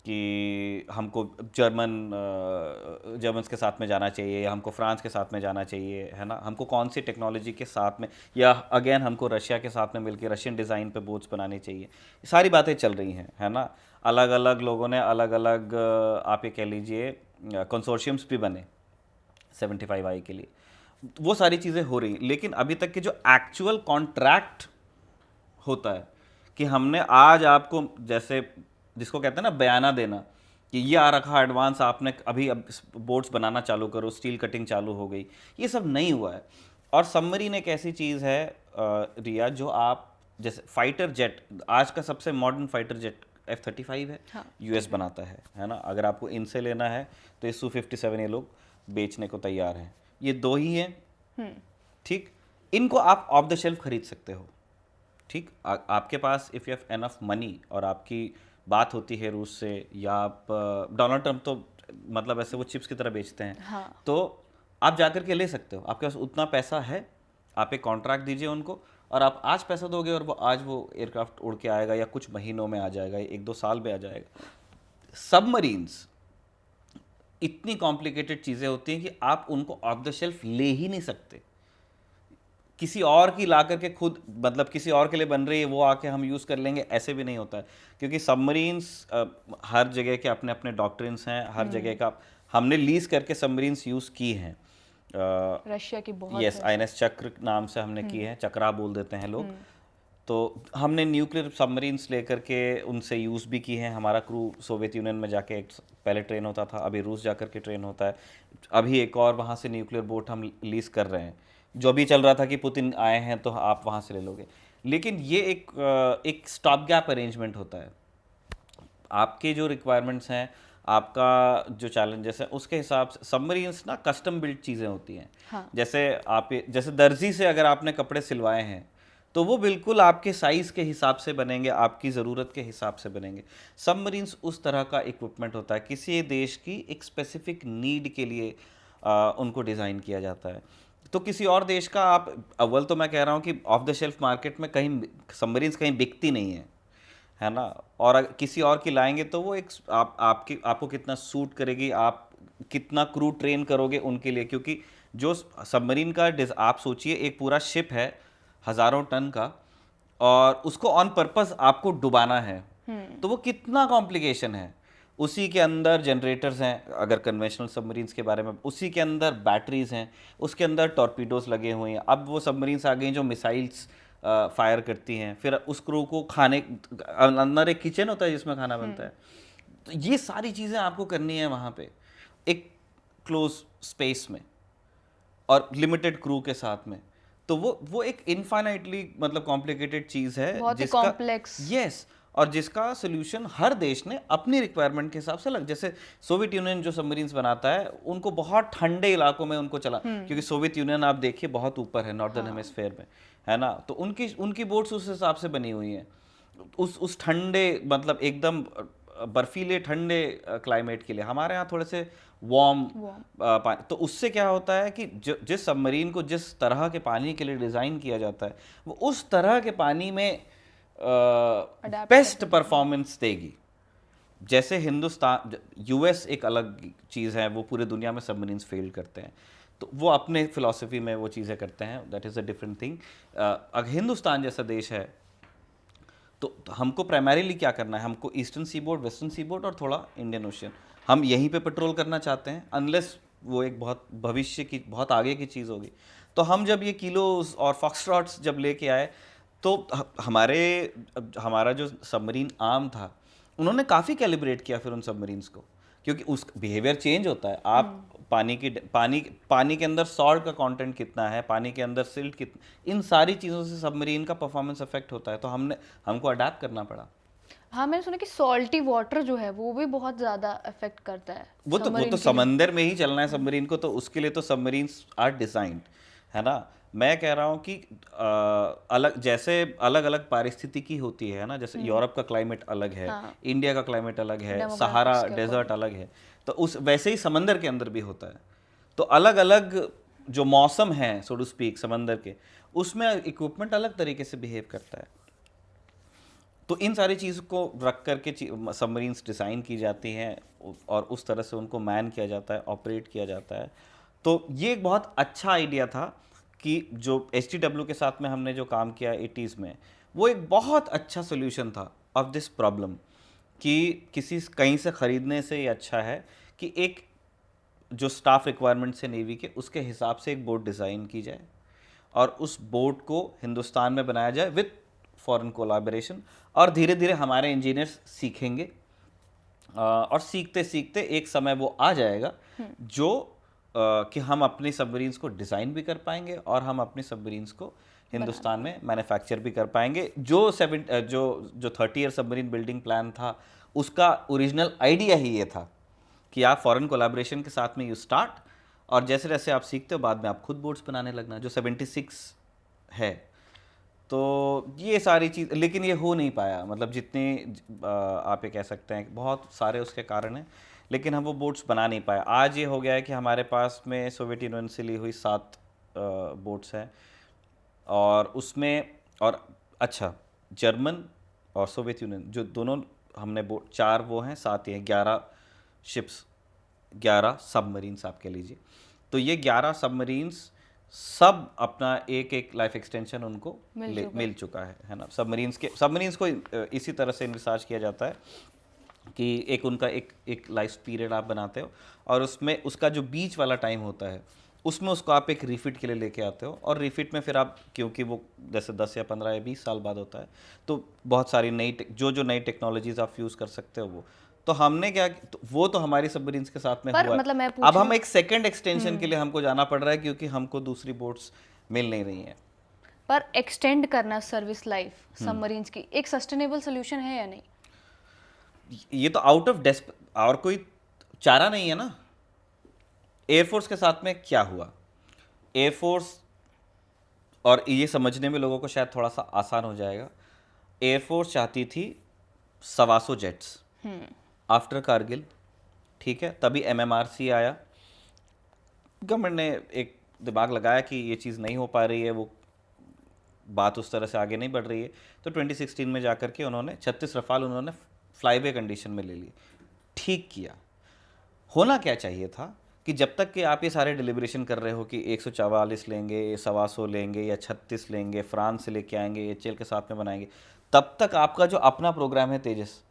कि हमको जर्मन्स के साथ में जाना चाहिए, या हमको फ्रांस के साथ में जाना चाहिए, है ना। हमको कौन सी टेक्नोलॉजी के साथ में, या अगेन हमको रशिया के साथ में मिलकर रशियन डिज़ाइन पे बोट्स बनानी चाहिए, ये सारी बातें चल रही हैं, है ना। अलग अलग लोगों ने अलग अलग आप ये कह लीजिए कंसोर्शियम्स भी बने 75I के लिए, वो सारी चीज़ें हो रही। लेकिन अभी तक के जो एक्चुअल कॉन्ट्रैक्ट होता है कि हमने आज आपको, जैसे जिसको कहते हैं ना बयाना देना, कि ये आ रखा एडवांस, आपने अभी अब बोट्स बनाना चालू करो, स्टील कटिंग चालू हो गई, ये सब नहीं हुआ है। और सबमरीन एक ऐसी चीज़ है रिया, जो आप जैसे फाइटर जेट, आज का सबसे मॉडर्न फाइटर जेट F-35 है, हाँ। US बनाता है ना। अगर आपको इनसे लेना है तो ये Su-57 ये लोग बेचने को तैयार हैं। ये 2 ही हैं, ठीक। इनको आप ऑफ द शेल्फ खरीद सकते हो, ठीक। आपके पास if you have enough money और आपकी बात होती है रूस से, या आप डोनाल्ड ट्रम्प तो मतलब ऐसे वो चिप्स की तरह बेचते हैं, हाँ। तो आप जाकर के ले सकते हो, आपके पास उतना पैसा है, आप एक कॉन्ट्रैक्ट दीजिए उनको, और आप आज पैसा दोगे और आज वो एयरक्राफ्ट उड़ के आएगा, या कुछ महीनों में आ जाएगा, 1-2 साल में आ जाएगा। सबमरीन्स इतनी कॉम्प्लिकेटेड चीज़ें होती हैं कि आप उनको ऑफ द शेल्फ ले ही नहीं सकते। किसी और की ला करके खुद, मतलब किसी और के लिए बन रही है, वो आके हम यूज़ कर लेंगे, ऐसे भी नहीं होता है। क्योंकि सबमरीन्स हर जगह के अपने अपने डॉक्ट्रिन्स हैं, हर जगह का हमने लीज करके सबमरीन्स यूज़ की हैं। रशिया की बहुत, यस, INS चक्र नाम से हमने की है, चक्रा बोल देते हैं लोग। तो हमने न्यूक्लियर सबमरीन्स लेकर के उनसे यूज़ भी की हैं। हमारा क्रू सोवियत यूनियन में जाके पहले ट्रेन होता था, अभी रूस जाकर के ट्रेन होता है, अभी एक और वहाँ से न्यूक्लियर बोट हम लीज कर रहे हैं। जो भी चल रहा था कि पुतिन आए हैं तो आप वहाँ से ले लोगे, लेकिन ये एक स्टॉप गैप अरेंजमेंट होता है। आपके जो रिक्वायरमेंट्स हैं, आपका जो चैलेंजेस है, उसके हिसाब से सबमरीन्स ना कस्टम बिल्ड चीज़ें होती हैं, हाँ। जैसे दर्जी से अगर आपने कपड़े सिलवाए हैं तो वो बिल्कुल आपके साइज़ के हिसाब से बनेंगे, आपकी ज़रूरत के हिसाब से बनेंगे। सबमरीन्स उस तरह का इक्विपमेंट होता है, किसी देश की एक स्पेसिफिक नीड के लिए उनको डिज़ाइन किया जाता है। तो किसी और देश का आप, अव्वल तो मैं कह रहा हूँ कि ऑफ द शेल्फ मार्केट में कहीं सबमरीन्स कहीं बिकती नहीं है ना। और किसी और की लाएंगे तो वो एक आपको कितना सूट करेगी, आप कितना क्रू ट्रेन करोगे उनके लिए। क्योंकि जो सबमरीन का आप सोचिए, एक पूरा शिप है हज़ारों टन का, और उसको ऑन पर्पस आपको डुबाना है, तो वो कितना कॉम्प्लिकेशन है। उसी के अंदर जनरेटर्स हैं अगर कन्वेंशनल सबमरीन्स के बारे में, उसी के अंदर बैटरीज हैं, उसके अंदर टॉर्पीडोज लगे हुए हैं। अब वो सबमरीन्स आ गई जो मिसाइल्स फायर करती हैं, फिर उस क्रू को खाने अंदर एक किचन होता है जिसमें खाना बनता है। तो ये सारी चीज़ें आपको करनी है वहाँ पे एक क्लोज स्पेस में और लिमिटेड क्रू के साथ में। तो वो एक इनफाइनाइटली मतलब कॉम्प्लिकेटेड चीज़ है बहुत ही जिसका complex। यस और जिसका सोल्यूशन हर देश ने अपनी रिक्वायरमेंट के हिसाब से लग, जैसे सोवियत यूनियन जो सबमरीन्स बनाता है उनको बहुत ठंडे इलाकों में उनको चला, क्योंकि सोवियत यूनियन आप देखिए बहुत ऊपर है नॉर्दर्न हेमिस्फेयर में, है ना, तो उनकी उनकी बोट्स उस हिसाब से बनी हुई हैं उस ठंडे मतलब एकदम बर्फीले ठंडे क्लाइमेट के लिए। हमारे यहाँ थोड़े से वार्म पानी, तो उससे क्या होता है कि जिस सबमरीन को जिस तरह के पानी के लिए डिज़ाइन किया जाता है वो उस तरह के पानी में बेस्ट परफॉर्मेंस देगी। जैसे हिंदुस्तान, यूएस एक अलग चीज़ है, वो पूरे दुनिया में सबमरीन्स फेल करते हैं, तो वो अपने फिलॉसफी में वो चीज़ें करते हैं, that is a different thing. अगर हिंदुस्तान जैसा देश है तो हमको प्राइमरीली क्या करना है, हमको ईस्टर्न सीबोर्ड, वेस्टर्न सीबोर्ड और थोड़ा इंडियन ओशियन, हम यहीं पे पेट्रोल करना चाहते हैं, अनलेस वो एक बहुत भविष्य की बहुत आगे की चीज़ होगी। तो हम जब ये किलोस और फॉक्सट्रॉट्स जब लेके आए तो हमारा जो सबमरीन आर्म था उन्होंने काफ़ी कैलिब्रेट किया फिर उन सबमरीन्स को, क्योंकि उस बिहेवियर चेंज होता है। आप पानी के अंदर सॉल्ट का कंटेंट कितना है, पानी के अंदर सिल्ट कितना, इन सारी चीज़ों से सबमरीन का परफॉर्मेंस अफेक्ट होता है, तो हमको अडेप्ट करना पड़ा। हाँ, मैंने सुना कि सॉल्टी वाटर जो है वो भी बहुत ज़्यादा अफेक्ट करता है वो तो सबमरीन के लिए। समंदर में ही चलना है सबमरीन को, तो उसके लिए तो सबमरीन्स आर डिजाइंड, है ना। मैं कह रहा हूँ कि अलग जैसे अलग अलग पारिस्थितिकी होती है ना, जैसे यूरोप का क्लाइमेट अलग है, इंडिया का क्लाइमेट अलग है, सहारा डेजर्ट अलग है, तो उस वैसे ही समंदर के अंदर भी होता है। तो अलग अलग जो मौसम है सो टू स्पीक समंदर के, उसमें इक्विपमेंट अलग तरीके से बिहेव करता है। तो इन सारी चीज़ को रख करके सबमरीन्स डिज़ाइन की जाती हैं और उस तरह से उनको मैन किया जाता है, ऑपरेट किया जाता है। तो ये एक बहुत अच्छा आइडिया था कि जो HTW के साथ में हमने जो काम किया 80s में, वो एक बहुत अच्छा सोल्यूशन था ऑफ दिस प्रॉब्लम, कि कहीं से ख़रीदने से ये अच्छा है कि एक जो स्टाफ रिक्वायरमेंट्स है नेवी के उसके हिसाब से एक बोट डिज़ाइन की जाए और उस बोट को हिंदुस्तान में बनाया जाए विथ फॉरेन कोलैबोरेशन, और धीरे धीरे हमारे इंजीनियर्स सीखेंगे और सीखते सीखते एक समय वो आ जाएगा जो कि हम अपनी सबमरीन्स को डिज़ाइन भी कर पाएंगे और हम अपनी सबमरीन्स को हिंदुस्तान में मैन्युफैक्चर भी कर पाएंगे। जो 30 ईयर सबमरीन बिल्डिंग प्लान था उसका ओरिजिनल आइडिया ही ये था कि आप फॉरेन कोलैबोरेशन के साथ में यू स्टार्ट, और जैसे जैसे आप सीखते हो बाद में आप खुद बोट्स बनाने लगना, जो 76 है। तो ये सारी चीज़, लेकिन ये हो नहीं पाया, मतलब जितने आप ये कह सकते हैं बहुत सारे उसके कारण हैं, लेकिन हम वो बोट्स बना नहीं पाए। आज ये हो गया है कि हमारे पास में सोवियत यूनियन से ली हुई 7 बोट्स हैं, और उसमें और अच्छा जर्मन और सोवियत यूनियन जो दोनों हमने बोट 4 वो हैं, 7 ये 11 शिप्स, 11 सबमरीन्स आप कह लीजिए। तो ये 11 सबमरीन्स सब अपना एक एक लाइफ एक्सटेंशन उनको मिल चुका है ना। सबमरीन्स को इसी तरह से इन्विसाज किया जाता है कि एक उनका एक लाइफ पीरियड आप बनाते हो, और उसमें उसका जो बीच वाला टाइम होता है उसमें उसको आप एक रिफिट के लिए लेके आते हो, और रिफिट में फिर आप, क्योंकि वो जैसे 10 या 15 या 20 साल बाद होता है, तो बहुत सारी जो नई टेक्नोलॉजीज आप यूज़ कर सकते हो वो। तो हमने क्या, तो वो तो हमारी सबमरीन्स के साथ में हुआ, मतलब अब हम एक सेकंड एक्सटेंशन के लिए हमको जाना पड़ रहा है क्योंकि हमको दूसरी बोट्स मिल नहीं रही हैं। पर एक्सटेंड करना सर्विस लाइफ सबमरीन्स की एक सस्टेनेबल सोल्यूशन है या नहीं? ये तो आउट ऑफ और कोई चारा नहीं है ना। एयरफोर्स के साथ में क्या हुआ, एयरफोर्स, और ये समझने में लोगों को शायद थोड़ा सा आसान हो जाएगा, एयरफोर्स चाहती थी 125 जेट्स आफ्टर कारगिल, ठीक है, तभी MMRC आया, गवर्नमेंट ने एक दिमाग लगाया कि ये चीज़ नहीं हो पा रही है, वो बात उस तरह से आगे नहीं बढ़ रही है, तो 2016 में जाकर के उन्होंने 36 रफाल उन्होंने फ्लाईवे कंडीशन में ले लिए। ठीक किया। होना क्या चाहिए था कि जब तक कि आप ये सारे डिलिब्रेशन कर रहे हो कि 144 लेंगे, 125 लेंगे या 36 लेंगे, फ्रांस से लेके आएंगे, HAL के साथ में बनाएंगे, तब तक आपका जो अपना प्रोग्राम है तेजस,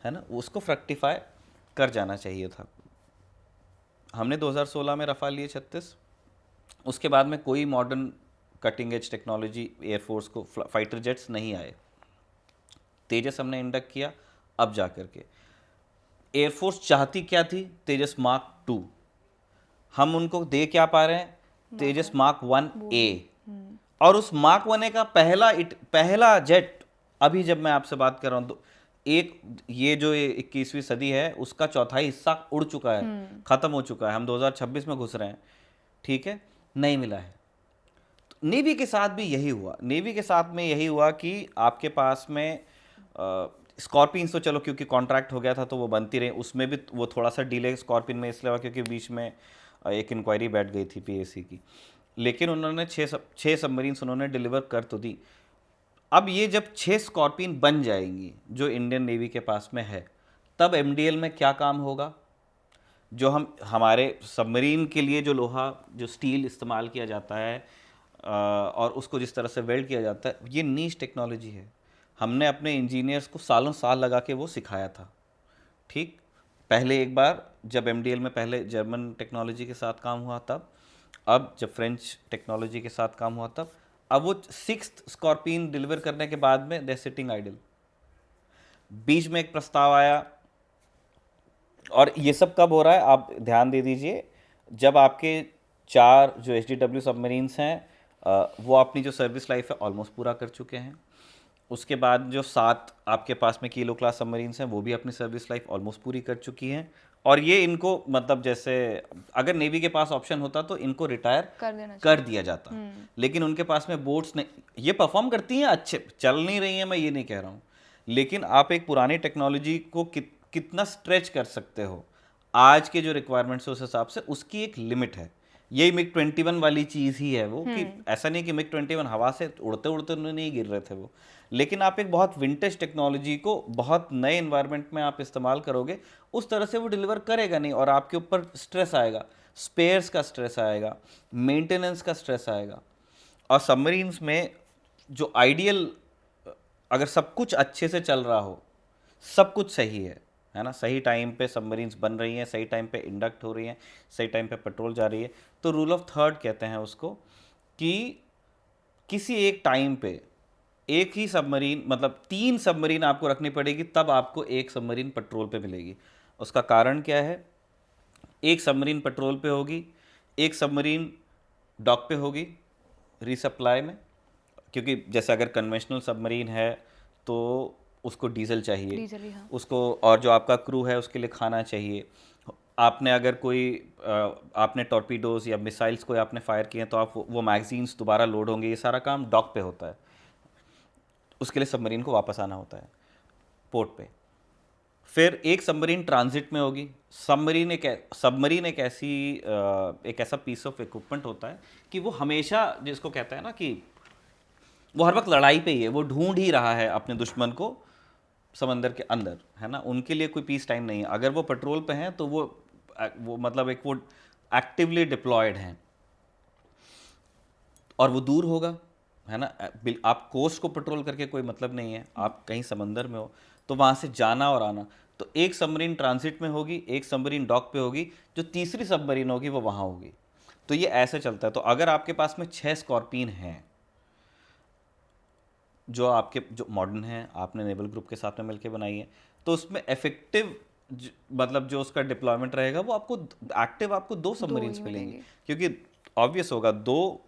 है ना, उसको फ्रक्टिफाई कर जाना चाहिए था। हमने 2016 में रफाल लिए 36, उसके बाद में कोई modern cutting edge technology air force को फाइटर जेट्स नहीं आए। तेजस हमने इंडक्ट किया, अब जा कर के एयरफोर्स चाहती क्या थी, तेजस मार्क 2, हम उनको दे क्या पा रहे हैं, तेजस मार्क 1A। और उस मार्क 1A का पहला जेट, अभी जब मैं आपसे बात कर रहा हूँ तो ये जो 21वीं सदी है उसका चौथाई हिस्सा उड़ चुका है, खत्म हो चुका है, हम 2026 में घुस रहे हैं, ठीक है, नहीं मिला है। तो नेवी के साथ भी यही हुआ, नेवी के साथ में यही हुआ कि आपके पास में स्कॉर्पियंस तो चलो क्योंकि कॉन्ट्रैक्ट हो गया था तो वो बनती रही, उसमें भी वो थोड़ा सा डिले स्कॉर्पियन में इसलिए हुआ क्योंकि बीच में एक इंक्वायरी बैठ गई थी पीएसी की, लेकिन उन्होंने छः सबमरीन्स उन्होंने डिलीवर कर तो दी। अब ये जब 6 स्कॉर्पियन बन जाएंगी जो इंडियन नेवी के पास में है, तब एमडीएल में क्या काम होगा, जो हमारे सबमरीन के लिए जो लोहा जो स्टील इस्तेमाल किया जाता है और उसको जिस तरह से वेल्ड किया जाता है, ये नीश टेक्नोलॉजी है। हमने अपने इंजीनियर्स को सालों साल लगा के वो सिखाया था, ठीक। पहले एक बार जब एमडीएल में पहले जर्मन टेक्नोलॉजी के साथ काम हुआ तब, अब जब फ्रेंच टेक्नोलॉजी के साथ काम हुआ तब, अब वो 6th स्कॉर्पियन डिलीवर करने के बाद में दे सिटिंग आइडल। बीच में एक प्रस्ताव आया, और ये सब कब हो रहा है आप ध्यान दे दीजिए, जब आपके 4 जो HDW सबमरीन्स हैं वो अपनी जो सर्विस लाइफ है ऑलमोस्ट पूरा कर चुके हैं। उसके बाद जो 7 आपके पास में किलो क्लास सबमरीन्स हैं वो भी अपनी सर्विस लाइफ ऑलमोस्ट पूरी कर चुकी हैं। और ये इनको मतलब जैसे अगर नेवी के पास ऑप्शन होता तो इनको रिटायर कर दिया जाता, लेकिन उनके पास में बोट्स ने ये परफॉर्म करती हैं, अच्छे चल नहीं रही हैं, मैं ये नहीं कह रहा हूँ, लेकिन आप एक पुरानी टेक्नोलॉजी को कितना स्ट्रेच कर सकते हो आज के जो रिक्वायरमेंट्स है उस हिसाब से, उसकी एक लिमिट है। यही मिग 21 वाली चीज़ ही है वो, कि ऐसा नहीं कि मिग 21 हवा से उड़ते उड़ते नहीं गिर रहे थे वो, लेकिन आप एक बहुत विंटेज टेक्नोलॉजी को बहुत नए इन्वायरमेंट में आप इस्तेमाल करोगे, उस तरह से वो डिलीवर करेगा नहीं, और आपके ऊपर स्ट्रेस आएगा, स्पेयर्स का स्ट्रेस आएगा, मेंटेनेंस का स्ट्रेस आएगा। और सबमरीन्स में जो आइडियल, अगर सब कुछ अच्छे से चल रहा हो, सब कुछ सही है ना, सही टाइम पे सबमरीन्स बन रही हैं, सही टाइम पे इंडक्ट हो रही हैं, सही टाइम पे पेट्रोल जा रही है, तो रूल ऑफ थर्ड कहते हैं उसको, कि किसी एक टाइम पे एक ही सबमरीन, मतलब 3 सबमरीन आपको रखनी पड़ेगी, तब आपको एक सबमरीन पेट्रोल पे मिलेगी। उसका कारण क्या है, एक सबमरीन पेट्रोल पे होगी, एक सबमरीन डॉक पे होगी रीसप्लाई में, क्योंकि जैसे अगर कन्वेंशनल सबमरीन है तो उसको डीजल चाहिए, हाँ। उसको, और जो आपका क्रू है उसके लिए खाना चाहिए। आपने अगर आपने टॉर्पीडोज या मिसाइल्स को आपने फायर किए तो आप वो मैगजीन्स दोबारा लोड होंगे, ये सारा काम डॉक पे होता है, उसके लिए सबमरीन को वापस आना होता है पोर्ट पे। फिर एक सबमरीन ट्रांजिट में होगी। सबमरीन एक ऐसा पीस ऑफ इक्विपमेंट होता है कि वो हमेशा, जिसको कहते हैं ना कि वो हर वक्त लड़ाई पे ही है, वो ढूंढ ही रहा है अपने दुश्मन को समंदर के अंदर, है ना, उनके लिए कोई पीस टाइम नहीं है। अगर वो पेट्रोल पे हैं तो वो मतलब वो एक्टिवली डिप्लॉयड हैं, और वो दूर होगा, है ना, आप कोस्ट को पेट्रोल करके कोई मतलब नहीं है, आप कहीं समंदर में हो तो वहाँ से जाना और आना। तो एक सबमरीन ट्रांजिट में होगी, एक सबमरीन डॉक पे होगी, जो तीसरी सबमरीन होगी वो वहाँ होगी। तो ये ऐसे चलता है। तो अगर आपके पास में 6 स्कॉर्पियन हैं जो मॉडर्न हैं, आपने नेवल ग्रुप के साथ में मिलकर बनाई है, तो उसमें इफेक्टिव मतलब जो उसका डिप्लॉयमेंट रहेगा वो आपको एक्टिव आपको 2 सबमरीन्स मिलेंगे, क्योंकि ऑब्वियस होगा 2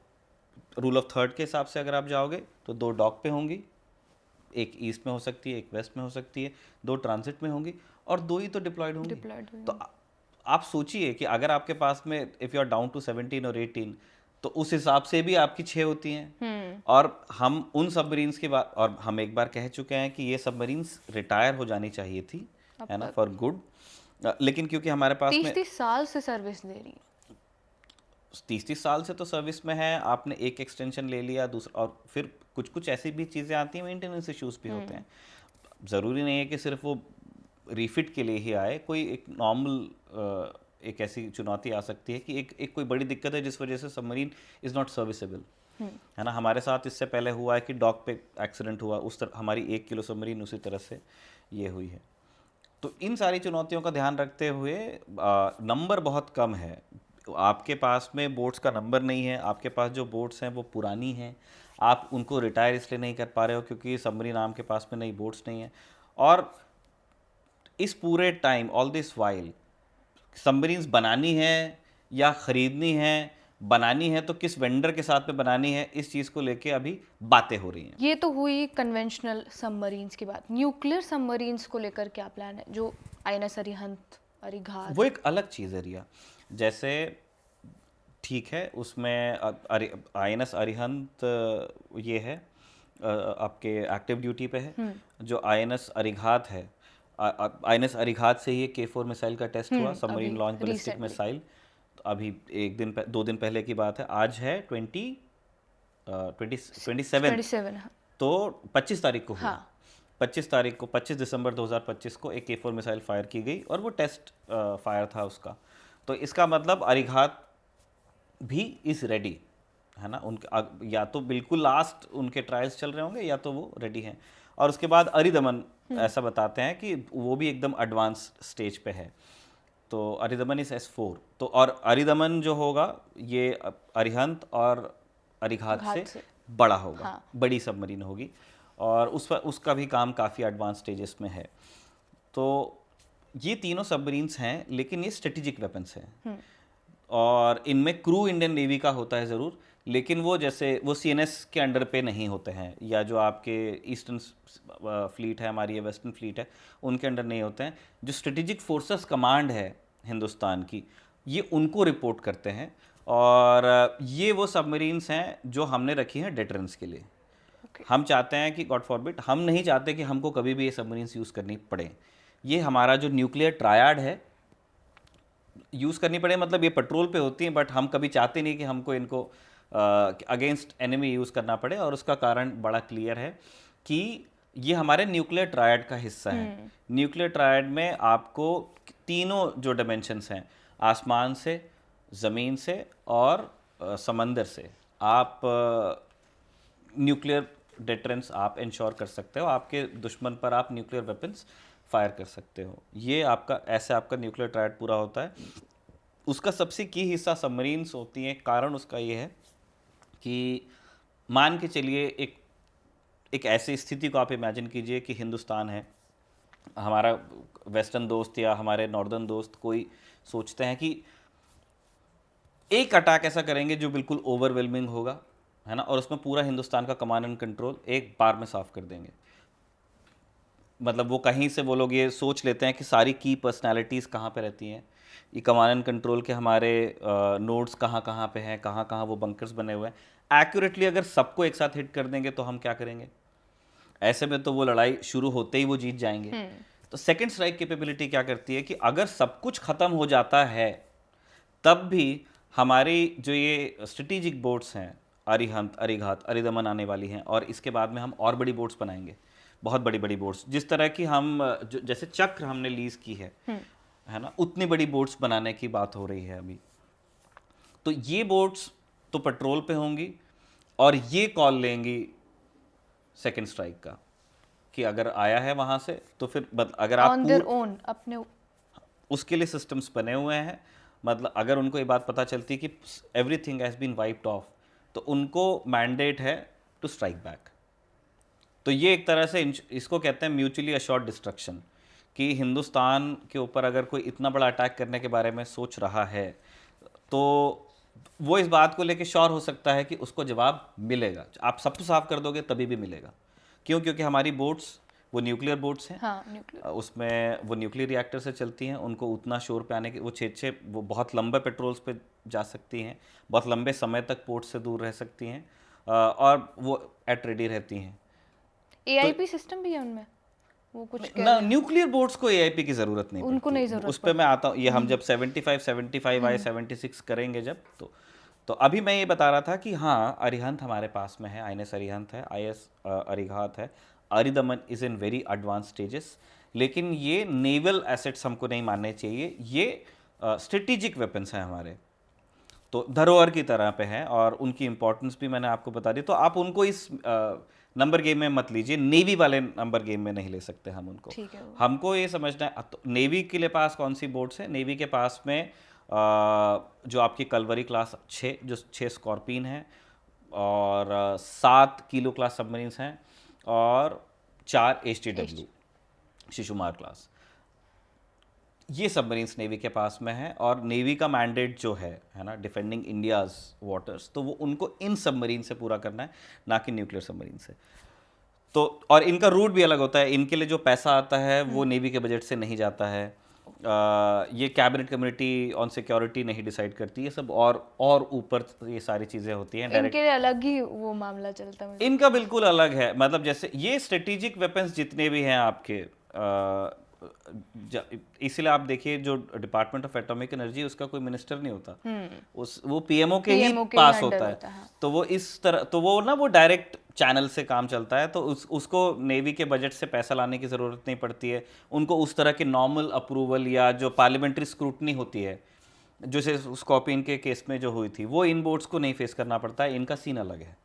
रूल ऑफ थर्ड के हिसाब से अगर आप जाओगे तो 2 डॉक पे होंगी, एक ईस्ट में हो सकती है, एक वेस्ट में हो सकती है, 2 ट्रांजिट में होंगी, और 2 ही तो डिप्लॉयड होंगी। तो आप सोचिए कि अगर आपके पास में if you are down to 17 और 18, तो उस हिसाब से भी आपकी 6 होती हैं। और हम उन सबमरीन्स की बात, और हम एक बार कह चुके हैं कि ये सबमरीन्स रिटायर हो जानी चाहिए थी, है ना, फॉर गुड, लेकिन क्योंकि हमारे पास में 30 साल से सर्विस दे रही है, 30 साल से तो सर्विस में है, आपने एक एक्सटेंशन ले लिया दूसरा, और फिर कुछ कुछ ऐसी भी चीज़ें आती हैं, मेंटेनेंस इश्यूज भी होते हैं। ज़रूरी नहीं है कि सिर्फ वो रीफिट के लिए ही आए, कोई एक नॉर्मल एक ऐसी चुनौती आ सकती है कि एक कोई बड़ी दिक्कत है जिस वजह से सबमरीन इज़ नॉट सर्विसेबल, है ना। हमारे साथ इससे पहले हुआ है कि डॉक पे एक्सीडेंट हुआ, उस तरह हमारी 1 किलो सबमरीन उसी तरह से ये हुई है। तो इन सारी चुनौतियों का ध्यान रखते हुए नंबर बहुत कम है, आपके पास में बोट्स का नंबर नहीं है, आपके पास जो बोट्स हैं वो पुरानी हैं, आप उनको रिटायर इसलिए नहीं कर पा रहे हो क्योंकि सबमरीन आर्म के पास में नई बोट्स नहीं है। और इस पूरे time all this while submarines बनानी है या ख़रीदनी है, बनानी है तो किस वेंडर के साथ में बनानी है, इस चीज़ को लेके अभी बातें हो रही हैं। ये तो हुई कन्वेंशनल सबमरीन्स की बात। न्यूक्लियर सबमरीन्स को लेकर क्या प्लान है, जो आईएनएस अरिहंत, अरिघात? वो एक अलग चीज़ है रिया। जैसे ठीक है, उसमें आईएनएस अरिहंत ये है, आपके एक्टिव ड्यूटी पे है। जो आईएनएस अरिघात है, आईएनएस अरिघात से ही K4 मिसाइल का टेस्ट हुआ, सबमरीन अभी लॉन्च बैलिस्टिक recently। मिसाइल। तो अभी एक दिन 2 दिन पहले की बात है, आज है 27। 27, हाँ। तो 25 तारीख को हुआ। हाँ। 25 दिसंबर 2025 को एक K4 मिसाइल फायर की गई और वो टेस्ट फायर था उसका। तो इसका मतलब अरिघात भी इज रेडी है ना, उनके या तो बिल्कुल लास्ट उनके ट्रायल्स चल रहे होंगे या तो वो रेडी हैं। और उसके बाद अरिदमन ऐसा बताते हैं कि वो भी एकदम एडवांस स्टेज पे है। तो अरिदमन इज S4। तो और अरिदमन जो होगा ये अरिहंत और अरिघात से बड़ा होगा। हाँ। बड़ी सबमरीन होगी और उसका भी काम काफ़ी एडवांस स्टेजेस में है। तो ये तीनों सबमरीन्स हैं, लेकिन ये स्ट्रेटेजिक वेपन्स हैं और इनमें क्रू इंडियन नेवी का होता है ज़रूर, लेकिन वो जैसे वो CNS के अंडर पे नहीं होते हैं, या जो आपके ईस्टर्न फ्लीट है हमारी या वेस्टर्न फ्लीट है उनके अंडर नहीं होते हैं। जो स्ट्रेटेजिक फोर्सेस कमांड है हिंदुस्तान की, ये उनको रिपोर्ट करते हैं। और ये वो सबमरीन्स हैं जो हमने रखी हैं डेटरेंस के लिए। हम चाहते हैं कि गॉड फॉरबिड, हम नहीं चाहते कि हमको कभी भी ये सबमरीन्स यूज़ करनी पड़े। ये हमारा जो न्यूक्लियर ट्रायड है यूज़ करनी पड़े, मतलब ये पेट्रोल पे होती हैं, बट हम कभी चाहते नहीं कि हमको इनको अगेंस्ट एनिमी यूज़ करना पड़े। और उसका कारण बड़ा क्लियर है कि ये हमारे न्यूक्लियर ट्रायड का हिस्सा है। न्यूक्लियर ट्रायड में आपको तीनों जो डिमेंशंस हैं, आसमान से, ज़मीन से और समंदर से, आप न्यूक्लियर डेटरेंस आप इंश्योर कर सकते हो। आपके दुश्मन पर आप न्यूक्लियर वेपन्स फायर कर सकते हो। ये आपका ऐसे आपका न्यूक्लियर ट्रायड पूरा होता है। उसका सबसे की हिस्सा सबमरीन्स होती हैं। कारण उसका ये है कि मान के चलिए एक ऐसी स्थिति को आप इमेजिन कीजिए कि हिंदुस्तान है, हमारा वेस्टर्न दोस्त या हमारे नॉर्दर्न दोस्त कोई सोचते हैं कि एक अटैक ऐसा करेंगे जो बिल्कुल ओवरवेलमिंग होगा, है ना, और उसमें पूरा हिंदुस्तान का कमांड एंड कंट्रोल एक बार में साफ कर देंगे। मतलब वो कहीं से वो लोग ये सोच लेते हैं कि सारी की पर्सनालिटीज़ कहाँ पे रहती हैं, ये कमांड एंड कंट्रोल के हमारे नोड्स कहाँ कहाँ पे हैं, कहाँ कहाँ वो बंकर्स बने हुए हैं। एक्यूरेटली अगर सबको एक साथ हिट कर देंगे तो हम क्या करेंगे? ऐसे में तो वो लड़ाई शुरू होते ही वो जीत जाएंगे। तो सेकंड स्ट्राइक कैपेबिलिटी क्या करती है कि अगर सब कुछ ख़त्म हो जाता है तब भी हमारी जो ये स्ट्रेटेजिक बोट्स हैं, अरिहंत, अरिघात, अरिदमन आने वाली हैं, और इसके बाद में हम और बड़ी बोट्स बनाएंगे, बहुत बड़ी बड़ी बोट्स, जिस तरह की हम जैसे चक्र हमने लीज की है ना, उतनी बड़ी बोट्स बनाने की बात हो रही है अभी। तो ये बोट्स तो पेट्रोल पे होंगी और ये कॉल लेंगी सेकंड स्ट्राइक का कि अगर आया है वहां से तो फिर अगर आप ऑन देयर ओन अपने उसके लिए सिस्टम्स बने हुए हैं। मतलब अगर उनको ये बात पता चलती कि everything has been wiped off, तो उनको मैंडेट है टू स्ट्राइक बैक। तो ये एक तरह से इसको कहते हैं म्यूचुअली अश्योर्ड डिस्ट्रक्शन, कि हिंदुस्तान के ऊपर अगर कोई इतना बड़ा अटैक करने के बारे में सोच रहा है तो वो इस बात को लेके श्योर हो सकता है कि उसको जवाब मिलेगा। आप सब कुछ साफ कर दोगे तभी भी मिलेगा। क्यों? क्योंकि हमारी बोट्स वो न्यूक्लियर बोट्स हैं। हाँ, न्यूक्लियर। उसमें वो न्यूक्लियर रिएक्टर से चलती हैं। उनको उतना शोर पे आने के वो वो बहुत लंबे पेट्रोल्स पे जा सकती हैं, बहुत लंबे समय तक पोर्ट से दूर रह सकती हैं, और वो एट रेडी रहती हैं। AIP सिस्टम भी है उनमें, वो कुछ ना, न्यूक्लियर बोट्स को AIP की ज़रूरत नहीं उनको पड़ती। नहीं ज़रूरत उस पर मैं आता हूँ। ये हम जब 75 आए 76 करेंगे जब, तो अभी मैं ये बता रहा था कि हाँ, अरिहंत हमारे पास में है, INS अरिहंत है, IS अरिघात है, Aridaman is in very advance stages. लेकिन ये नेवल एसेट्स हमको नहीं मानने चाहिए, ये स्ट्रेटेजिक वेपन्स हैं हमारे। तो धरोहर की तरह पे है और उनकी इंपॉर्टेंस भी मैंने आपको बता दी। तो आप उनको इस नंबर गेम में मत लीजिए, नेवी वाले नंबर गेम में नहीं ले सकते हम उनको। ठीक है वो। हमको ये समझना है तो नेवी के लिए पास कौन सी बोट्स है। नेवी के पास में जो आपकी कलवरी क्लास 6 जो 6 स्कॉर्पियन है और 7 किलो क्लास सबमरीन्स हैं और 4 HTW शिशुमार क्लास, ये सबमरीन्स नेवी के पास में है। और नेवी का मैंडेट जो है ना, डिफेंडिंग इंडियाज वाटर्स, तो वो उनको इन सबमरीन से पूरा करना है, ना कि न्यूक्लियर सबमरीन से। तो और इनका रूट भी अलग होता है, इनके लिए जो पैसा आता है वो नेवी के बजट से नहीं जाता है। ये कैबिनेट कमेटी ऑन सिक्योरिटी नहीं डिसाइड करती, ये सब और ऊपर ये सारी चीज़ें होती हैं। इनके लिए अलग ही वो मामला चलता है। इनका बिल्कुल अलग है, मतलब जैसे ये स्ट्रेटेजिक वेपन्स जितने भी हैं आपके, इसीलिए आप देखिए जो डिपार्टमेंट ऑफ एटॉमिक एनर्जी उसका कोई मिनिस्टर नहीं होता, वो PMO के ही पास होता है। तो वो इस तरह, तो वो ना वो डायरेक्ट चैनल से काम चलता है, तो उसको नेवी के बजट से पैसा लाने की ज़रूरत नहीं पड़ती है। उनको उस तरह के नॉर्मल अप्रूवल या जो पार्लियामेंट्री स्क्रूटनी होती है, जैसे स्कॉर्पियन के केस में जो हुई थी, वो इन बोर्ड्स को नहीं फेस करना पड़ता है। इनका सीन अलग है,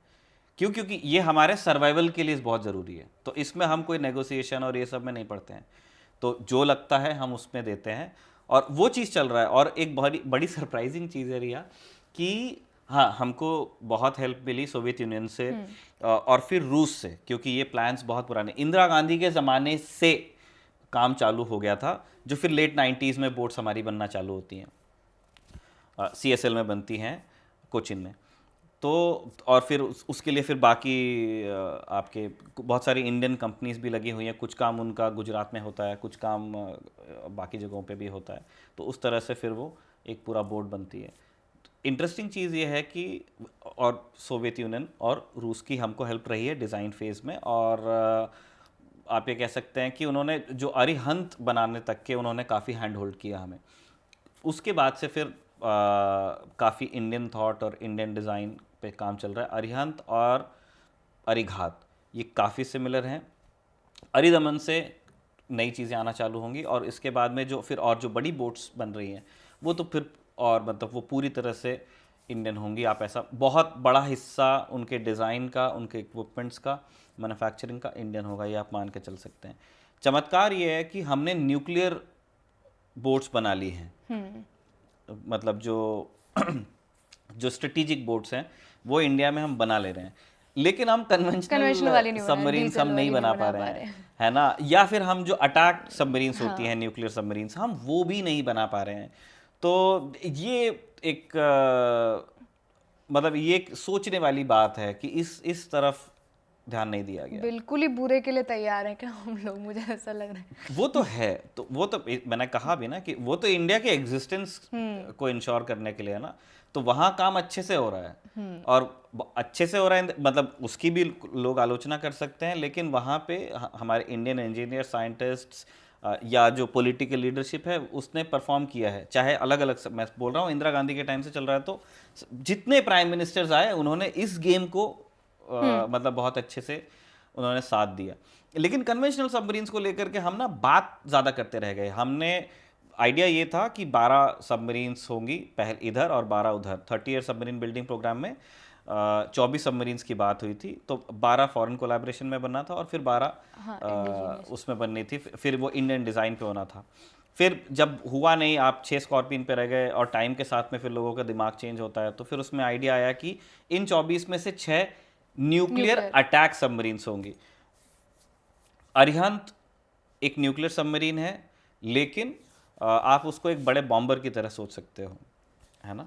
क्योंकि ये हमारे सर्वाइवल के लिए बहुत ज़रूरी है। तो इसमें हम कोई नेगोशिएशन और ये सब में नहीं पढ़ते हैं, तो जो लगता है हम उसमें देते हैं और वो चीज़ चल रहा है। और एक बड़ी बड़ी सरप्राइजिंग चीज़ है रिया कि हाँ, हमको बहुत हेल्प मिली सोवियत यूनियन से और फिर रूस से, क्योंकि ये प्लान्स बहुत पुराने इंदिरा गांधी के ज़माने से काम चालू हो गया था, जो फिर लेट 90s में बोट्स हमारी बनना चालू होती हैं, CSL में बनती हैं कोचिन में। तो और फिर उसके लिए फिर बाकी आपके बहुत सारी इंडियन कंपनीज भी लगी हुई हैं, कुछ काम उनका गुजरात में होता है, कुछ काम बाकी जगहों पे भी होता है। तो उस तरह से फिर वो एक पूरा बोर्ड बनती है। इंटरेस्टिंग चीज़ ये है कि और सोवियत यूनियन और रूस की हमको हेल्प रही है डिज़ाइन फेज़ में। और आप ये कह सकते हैं कि उन्होंने जो अरिहंत बनाने तक के उन्होंने काफ़ी हैंड होल्ड किया हमें। उसके बाद से फिर काफ़ी इंडियन थॉट और इंडियन डिज़ाइन पे काम चल रहा है। अरिहंत और अरिघात ये काफ़ी सिमिलर हैं। अरिदमन से नई चीज़ें आना चालू होंगी और इसके बाद में जो फिर और जो बड़ी बोट्स बन रही हैं वो तो फिर और मतलब वो पूरी तरह से इंडियन होंगी। आप ऐसा बहुत बड़ा हिस्सा उनके डिज़ाइन का, उनके इक्विपमेंट्स का, मैन्युफैक्चरिंग का इंडियन होगा, ये आप मान के चल सकते हैं। चमत्कार ये है कि हमने न्यूक्लियर बोट्स बना ली हैं, मतलब जो जो स्ट्रेटेजिक बोट्स हैं वो इंडिया में हम बना ले रहे हैं, लेकिन हम कन्वेंशनल सबमरीन्स हम नहीं बना पा रहे हैं, है ना। या फिर हम जो अटैक सबमरीन्स होती हैं, न्यूक्लियर सबमरीन्स, हम वो भी नहीं बना पा रहे हैं। तो ये एक मतलब ये एक सोचने वाली बात है कि इस तरफ ध्यान नहीं दिया गया। बिल्कुल ही बुरे के लिए तैयार है क्या हम लोग, मुझे ऐसा लग रहा है। वो तो है, तो वो तो मैंने कहा भी ना कि वो तो इंडिया के एग्जिस्टेंस को इंश्योर करने के लिए है ना। तो वहाँ काम अच्छे से हो रहा है और अच्छे से हो रहा है, मतलब उसकी भी लोग आलोचना कर सकते हैं, लेकिन वहाँ पे हमारे इंडियन इंजीनियर साइंटिस्ट्स या जो पॉलिटिकल लीडरशिप है उसने परफॉर्म किया है। चाहे अलग अलग, मैं बोल रहा हूँ इंदिरा गांधी के टाइम से चल रहा है, तो जितने प्राइम मिनिस्टर्स आए उन्होंने इस गेम को मतलब बहुत अच्छे से उन्होंने साथ दिया। लेकिन कन्वेंशनल सबमरीन्स को लेकर के हम ना बात ज़्यादा करते रह गए। हमने आइडिया ये था कि 12 सबमरीन्स होंगी पहले इधर और 12 उधर। 30 ईयर सबमरीन बिल्डिंग प्रोग्राम में 24 सबमरीन्स की बात हुई थी, तो 12 फॉरेन कोलैबोरेशन में बनना था और फिर 12 उसमें बननी थी, फिर वो इंडियन डिज़ाइन पे होना था। फिर जब हुआ नहीं, आप 6 स्कॉर्पियन पे रह गए और टाइम के साथ में फिर लोगों का दिमाग चेंज होता है, तो फिर उसमें आइडिया आया कि इन 24 में से 6 न्यूक्लियर अटैक सबमरीन्स होंगी। अरिहंत एक न्यूक्लियर सबमरीन है, लेकिन आप उसको एक बड़े बॉम्बर की तरह सोच सकते हो, है ना।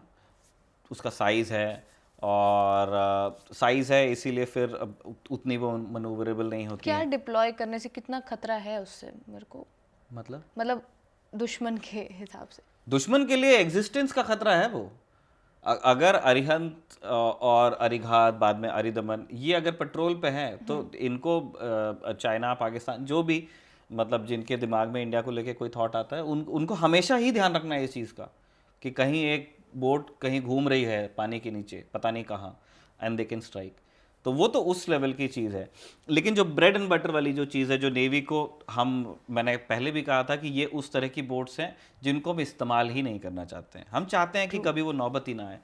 उसका साइज़ है और साइज़ है इसीलिए फिर उतनी वो मनूवरेबल नहीं होती। क्या डिप्लॉय करने से कितना खतरा है उससे मेरे को, मतलब दुश्मन के हिसाब से? दुश्मन के लिए एग्जिस्टेंस का खतरा है वो। अगर अरिहंत और अरिघात, बाद में अरिदमन, ये अगर पेट्रोल पे हैं तो इनको चाइना, पाकिस्तान, जो भी मतलब जिनके दिमाग में इंडिया को लेके कोई थॉट आता है, उनको हमेशा ही ध्यान रखना है इस चीज़ का कि कहीं एक बोट कहीं घूम रही है पानी के नीचे, पता नहीं कहाँ, एंड दे कैन स्ट्राइक। तो वो तो उस लेवल की चीज़ है। लेकिन जो ब्रेड एंड बटर वाली जो चीज़ है, जो नेवी को मैंने पहले भी कहा था कि ये उस तरह की बोट्स हैं जिनको हम इस्तेमाल ही नहीं करना चाहते हैं। हम चाहते हैं कि कभी वो नौबत ही ना आए।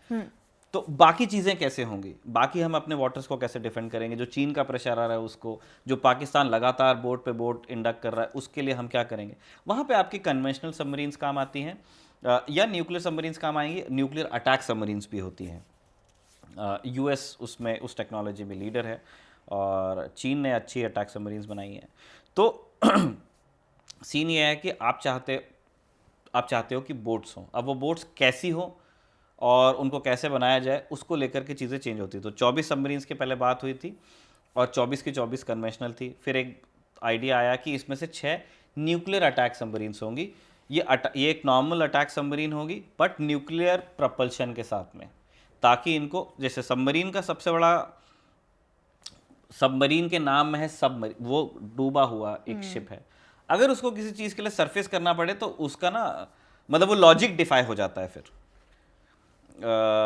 तो बाकी चीज़ें कैसे होंगी, बाकी हम अपने वाटर्स को कैसे डिफेंड करेंगे, जो चीन का प्रेशर आ रहा है उसको, जो पाकिस्तान लगातार बोट पे बोट इंडक्ट कर रहा है, उसके लिए हम क्या करेंगे। वहाँ पे आपकी कन्वेंशनल सबमरीन्स काम आती हैं, या न्यूक्लियर सबमरीन्स काम आएंगी। न्यूक्लियर अटैक सबमरीन्स भी होती हैं। यूएस उसमें उस टेक्नोलॉजी में लीडर है और चीन ने अच्छी अटैक सबमरीन्स बनाई हैं। तो सीन ये है कि आप चाहते हो कि बोट्स हों। अब वो बोट्स कैसी हो और उनको कैसे बनाया जाए, उसको लेकर के चीज़ें चेंज होती। तो 24 सबमरीन्स की पहले बात हुई थी और 24 की 24 कन्वेंशनल थी। फिर एक आइडिया आया कि इसमें से 6 न्यूक्लियर अटैक सबमरीन्स होंगी। ये एक नॉर्मल अटैक सबमरीन होगी बट न्यूक्लियर प्रपल्शन के साथ में, ताकि इनको, जैसे सबमरीन का सबसे बड़ा, सबमरीन के नाम में है सबमरीन, वो डूबा हुआ एक शिप है। अगर उसको किसी चीज़ के लिए सरफेस करना पड़े तो उसका ना, मतलब वो लॉजिक डिफाई हो जाता है फिर।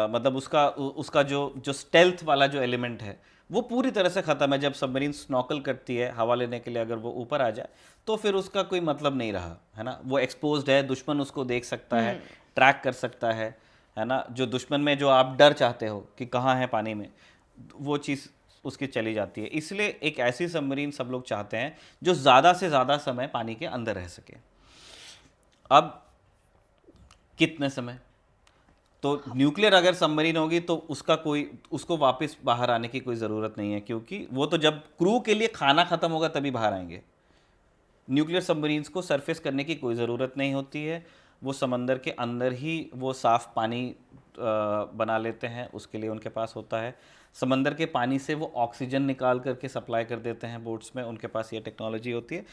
मतलब उसका जो स्टेल्थ वाला जो एलिमेंट है वो पूरी तरह से ख़त्म है। जब सबमरीन स्नॉकल करती है हवा लेने के लिए, अगर वो ऊपर आ जाए तो फिर उसका कोई मतलब नहीं रहा, है ना। वो एक्सपोज्ड है, दुश्मन उसको देख सकता है, ट्रैक कर सकता है ना। जो दुश्मन में जो आप डर चाहते हो कि कहाँ है पानी में, वो चीज़ उसकी चली जाती है। इसलिए एक ऐसी सबमरीन सब लोग चाहते हैं जो ज़्यादा से ज़्यादा समय पानी के अंदर रह सके। अब कितने समय, तो न्यूक्लियर अगर सबमरीन होगी तो उसको वापस बाहर आने की कोई ज़रूरत नहीं है, क्योंकि वो तो जब क्रू के लिए खाना ख़त्म होगा तभी बाहर आएंगे। न्यूक्लियर सबमरीन्स को सरफेस करने की कोई ज़रूरत नहीं होती है। वो समंदर के अंदर ही वो साफ़ पानी बना लेते हैं, उसके लिए उनके पास होता है। समंदर के पानी से वो ऑक्सीजन निकाल करके सप्लाई कर देते हैं बोट्स में, उनके पास ये टेक्नोलॉजी होती है।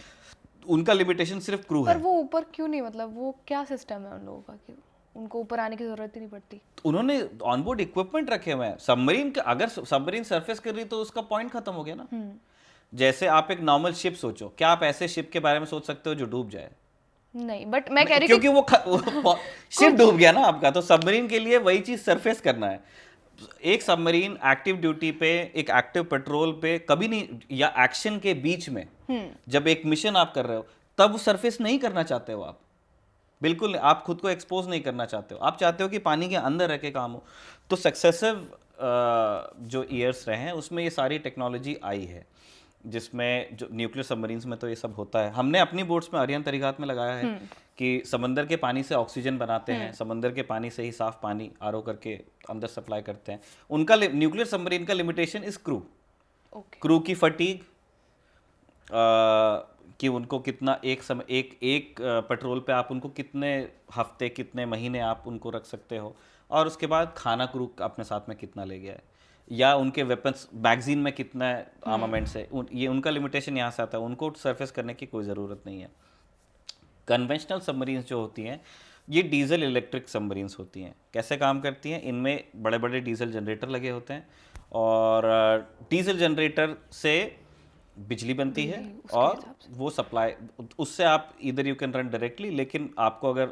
उनका लिमिटेशन सिर्फ क्रू है। पर वो ऊपर क्यों नहीं, मतलब वो क्या सिस्टम है उन लोगों का कि उनको ऊपर आने की जरूरत ही नहीं पड़ती? उन्होंने ऑनबोर्ड इक्विपमेंट रखे हुए हैं। सबमरीन का अगर सबमरीन सरफेस कर रही तो उसका पॉइंट खत्म हो गया ना। जैसे आप एक नॉर्मल शिप सोचो, क्या आप ऐसे शिप के बारे में सोच सकते हो जो डूब जाए? नहीं, बट मैं कह रही क्योंकि वो शिप डूब गया ना आपका। तो सबमरीन के लिए वही चीज सरफेस करना है। एक सबमरीन एक्टिव ड्यूटी पे, एक एक्टिव पेट्रोल पे कभी नहीं, या एक्शन के बीच में जब एक मिशन आप कर रहे हो तब सरफेस नहीं करना चाहते हो आप, बिल्कुल आप खुद को एक्सपोज नहीं करना चाहते हो। आप चाहते हो कि पानी के अंदर रह के काम हो। तो सक्सेसिव जो ईयर्स रहे हैं उसमें ये सारी टेक्नोलॉजी आई है, जिसमें जो न्यूक्लियर सबमरीन्स में तो ये सब होता है। हमने अपनी बोट्स में आर्यन तरीकात में लगाया है कि समंदर के पानी से ऑक्सीजन बनाते हैं, समंदर के पानी से ही साफ पानी आरओ करके अंदर सप्लाई करते हैं। उनका न्यूक्लियर सबमरीन का लिमिटेशन इज क्रू। क्रू की फटीग, कि उनको कितना एक पेट्रोल पे आप उनको कितने हफ्ते, कितने महीने आप उनको रख सकते हो, और उसके बाद खाना क्रू अपने साथ में कितना ले गया है, या उनके वेपन्स मैगजीन में कितना आर्मामेंट्स है, ये उनका लिमिटेशन यहाँ से आता है। उनको सरफेस करने की कोई ज़रूरत नहीं है। कन्वेंशनल सबमरीन्स जो होती हैं ये डीजल इलेक्ट्रिक सबमरीन्स होती हैं। कैसे काम करती हैं? इनमें बड़े बड़े डीजल जनरेटर लगे होते हैं और डीजल जनरेटर से बिजली बनती है और वो सप्लाई, उससे आप इधर यू कैन रन डायरेक्टली। लेकिन आपको अगर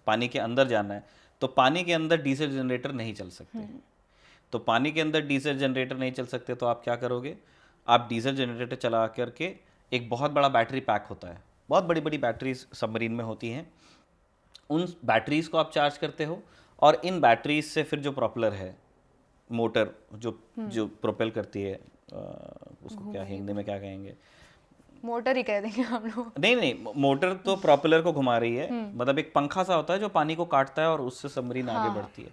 पानी के अंदर जाना है तो पानी के अंदर डीजल जनरेटर नहीं चल सकते। तो पानी के अंदर डीजल जनरेटर नहीं चल सकते तो आप क्या करोगे? आप डीजल जनरेटर चला करके, एक बहुत बड़ा बैटरी पैक होता है, बहुत बड़ी बड़ी बैटरीज सबमरीन में होती हैं, उन बैटरीज को आप चार्ज करते हो और इन बैटरीज से फिर जो प्रोपेलर है, मोटर जो प्रोपेल करती है, उसको क्या हिंदी में क्या कहेंगे? मोटर ही कह देंगे हम लोग। नहीं, मोटर तो प्रोपेलर को घुमा रही है, मतलब एक पंखा सा होता है जो पानी को काटता है और उससे सबमरीन आगे बढ़ती है।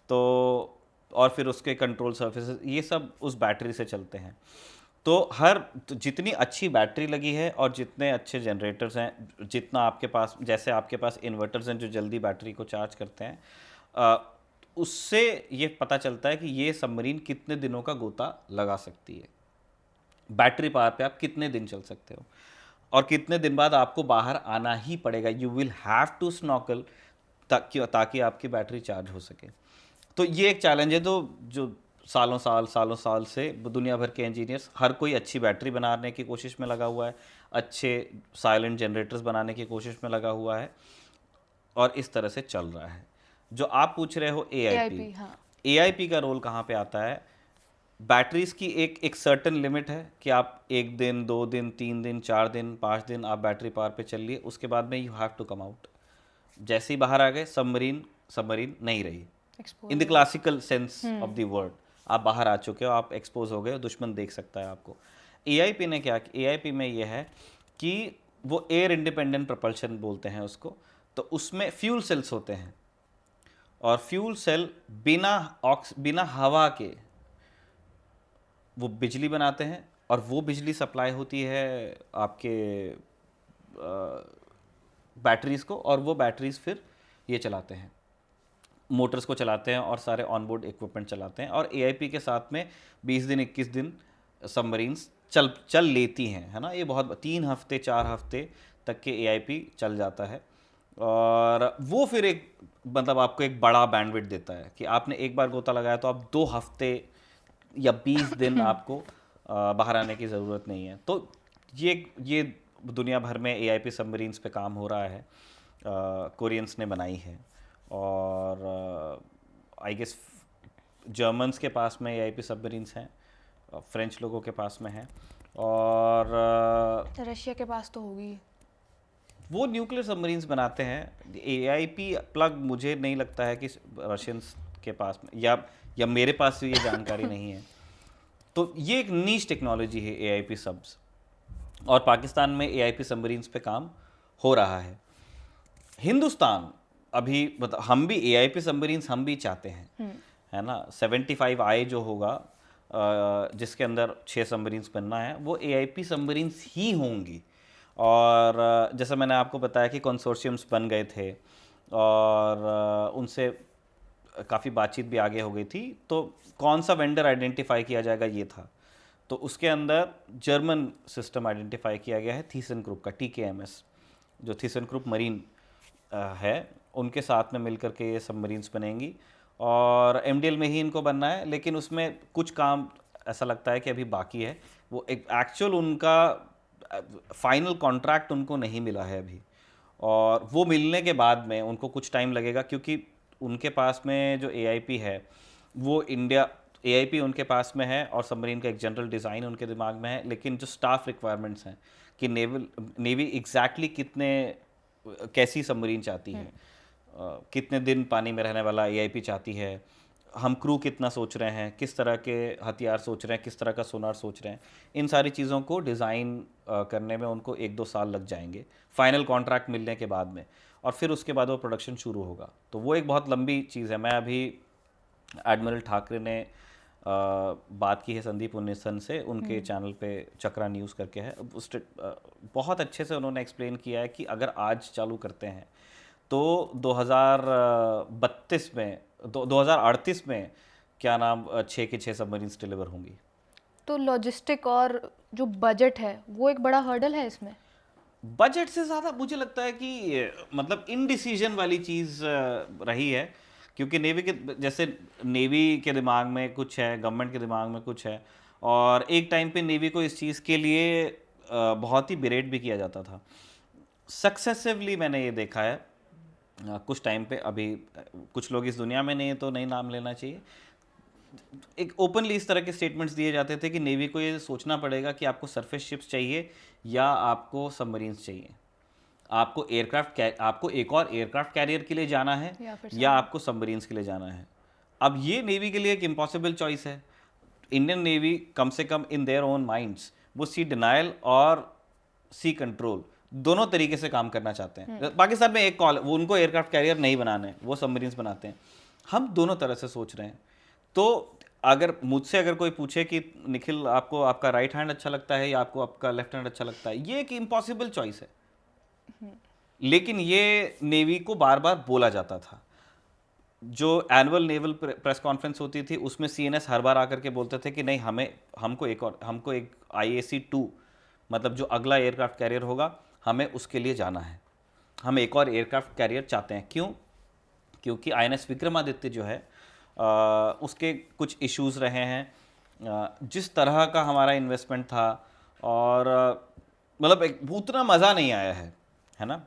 तो और फिर उसके कंट्रोल सर्फेसेस, ये सब उस बैटरी से चलते हैं। तो जितनी अच्छी बैटरी लगी है और जितने अच्छे जनरेटर्स हैं, जितना आपके पास, जैसे आपके पास इन्वर्टर्स हैं जो जल्दी बैटरी को चार्ज करते हैं, उससे ये पता चलता है कि ये सबमरीन कितने दिनों का गोता लगा सकती है। बैटरी पावर पे आप कितने दिन चल सकते हो और कितने दिन बाद आपको बाहर आना ही पड़ेगा। You will have to snorkel ताकि आपकी बैटरी चार्ज हो सके। तो ये एक चैलेंज है। तो जो सालों साल से दुनिया भर के इंजीनियर्स, हर कोई अच्छी बैटरी बनाने की कोशिश में लगा हुआ है, अच्छे साइलेंट जनरेटर्स बनाने की कोशिश में लगा हुआ है, और इस तरह से चल रहा है। जो आप पूछ रहे हो AIP, हाँ। AIP का रोल कहाँ पे आता है? बैटरीज की एक सर्टेन लिमिट है कि आप 1 दिन 2 दिन 3 दिन 4 दिन 5 दिन आप बैटरी पावर पे चलिए, उसके बाद में you have to come out. जैसे ही बाहर आ गए सबमरीन सबमरीन नहीं रही in the classical sense of the word. आप बाहर आ चुके हो, आप एक्सपोज हो गए, दुश्मन देख सकता है आपको। एआईपी ने क्या, एआईपी में ये है कि वो एयर इंडिपेंडेंट प्रपल्शन बोलते हैं उसको। तो उसमें फ्यूल सेल्स होते हैं और फ्यूल सेल बिना हवा के वो बिजली बनाते हैं और वो बिजली सप्लाई होती है आपके बैटरीज को, और वो बैटरीज फिर ये चलाते हैं, मोटर्स को चलाते हैं और सारे ऑनबोर्ड इक्विपमेंट चलाते हैं। और एआईपी के साथ में 20 दिन 21 दिन सबमरीन्स चल लेती हैं, है ना। ये बहुत 3 हफ्ते 4 हफ्ते तक के एआईपी चल जाता है और वो फिर एक मतलब आपको एक बड़ा बैंडविड्थ देता है कि आपने एक बार गोता लगाया तो आप 2 हफ्ते या 20 दिन आपको बाहर आने की ज़रूरत नहीं है। तो ये दुनिया भर में एआईपी सबमरीन्स पे काम हो रहा है, कोरियंस ने बनाई है और आई गेस जर्मन्स के पास में एआईपी सबमरीन्स हैं, फ्रेंच लोगों के पास में है और रशिया के पास तो होगी। वो न्यूक्लियर सबमरीन्स बनाते हैं। एआईपी प्लग मुझे नहीं लगता है कि रशियंस के पास में या मेरे पास ये जानकारी नहीं है। तो ये एक नीश टेक्नोलॉजी है एआईपी सब्स, और पाकिस्तान में एआईपी सबमरीन्स पे काम हो रहा है। हिंदुस्तान अभी मतलब हम भी एआईपी सबमरीन्स हम भी चाहते हैं, है ना। 75I जो होगा जिसके अंदर 6 सबमरीन्स बनना है, वो एआईपी सबमरीन्स ही होंगी। और जैसा मैंने आपको बताया कि कंसोर्शियम्स बन गए थे और उनसे काफ़ी बातचीत भी आगे हो गई थी। तो कौन सा वेंडर आइडेंटिफाई किया जाएगा ये था, तो उसके अंदर जर्मन सिस्टम आइडेंटिफाई किया गया है थीसन ग्रुप का, TKMS जो थीसन ग्रुप मरीन है, उनके साथ में मिलकर के ये सबमरीन्स बनेंगी और MDL में ही इनको बनना है। लेकिन उसमें कुछ काम ऐसा लगता है कि अभी बाकी है, वो एक एक्चुअल उनका फाइनल कॉन्ट्रैक्ट उनको नहीं मिला है अभी, और वो मिलने के बाद में उनको कुछ टाइम लगेगा क्योंकि उनके पास में जो एआईपी है वो इंडिया एआईपी उनके पास में है और सबमरीन का एक जनरल डिज़ाइन उनके दिमाग में है। लेकिन जो स्टाफ रिक्वायरमेंट्स हैं कि नेवी एग्जैक्टली कैसी सबमरीन चाहती है, कितने दिन पानी में रहने वाला एआईपी चाहती है, हम क्रू कितना सोच रहे हैं, किस तरह के हथियार सोच रहे हैं, किस तरह का सोनार सोच रहे हैं, इन सारी चीज़ों को डिज़ाइन करने में उनको 1-2 साल लग जाएंगे फाइनल कॉन्ट्रैक्ट मिलने के बाद में, और फिर उसके बाद वो प्रोडक्शन शुरू होगा। तो वो एक बहुत लंबी चीज़ है। मैं अभी एडमिरल ठाकरे ने बात की है संदीप उन्नीसन से, उनके चैनल पे चक्रा न्यूज़ करके है, उस बहुत अच्छे से उन्होंने एक्सप्लेन किया है कि अगर आज चालू करते हैं तो 2032 में 2038 में क्या नाम 6 के 6 सबमरीन्स डिलीवर होंगी। तो लॉजिस्टिक और जो बजट है वो एक बड़ा हर्डल है इसमें। बजट से ज़्यादा मुझे लगता है कि मतलब इनडिसीजन वाली चीज़ रही है, क्योंकि नेवी के जैसे नेवी के दिमाग में कुछ है, गवर्नमेंट के दिमाग में कुछ है, और एक टाइम पे नेवी को इस चीज़ के लिए बहुत ही बिरेट भी किया जाता था। सक्सेसिवली मैंने ये देखा है कुछ टाइम पे, अभी कुछ लोग इस दुनिया में नहीं है तो नहीं नाम लेना चाहिए, एक ओपनली इस तरह के स्टेटमेंट्स दिए जाते थे कि नेवी को ये सोचना पड़ेगा कि आपको सरफेस शिप्स चाहिए या आपको सबमरीन्स चाहिए, आपको आपको एक और एयरक्राफ्ट कैरियर के लिए जाना है या आपको सबमरीन्स के लिए जाना है। अब ये नेवी के लिए एक इम्पॉसिबल चॉइस है। इंडियन नेवी कम से कम इन देयर ओन माइंड्स वो सी डिनायल और सी कंट्रोल दोनों तरीके से काम करना चाहते हैं। पाकिस्तान में एक कॉल, वो उनको एयरक्राफ्ट कैरियर नहीं बनाने, वो सबमरीन्स बनाते हैं। हम दोनों तरह से सोच रहे हैं। तो अगर मुझसे अगर कोई पूछे कि निखिल आपको आपका राइट हैंड अच्छा लगता है या आपको आपका लेफ्ट हैंड अच्छा लगता है, ये एक इम्पॉसिबल चॉइस है। लेकिन ये नेवी को बार बार बोला जाता था। जो एनुअल नेवल प्रेस कॉन्फ्रेंस होती थी उसमें CNS हर बार आकर के बोलते थे कि नहीं, हमको एक IAC-2 मतलब जो अगला एयरक्राफ्ट कैरियर होगा, हमें उसके लिए जाना है, हम एक और एयरक्राफ्ट कैरियर चाहते हैं। क्यों? क्योंकि INS विक्रमादित्य जो है उसके कुछ इश्यूज़ रहे हैं, जिस तरह का हमारा इन्वेस्टमेंट था, और मतलब एक उतना मज़ा नहीं आया है ना,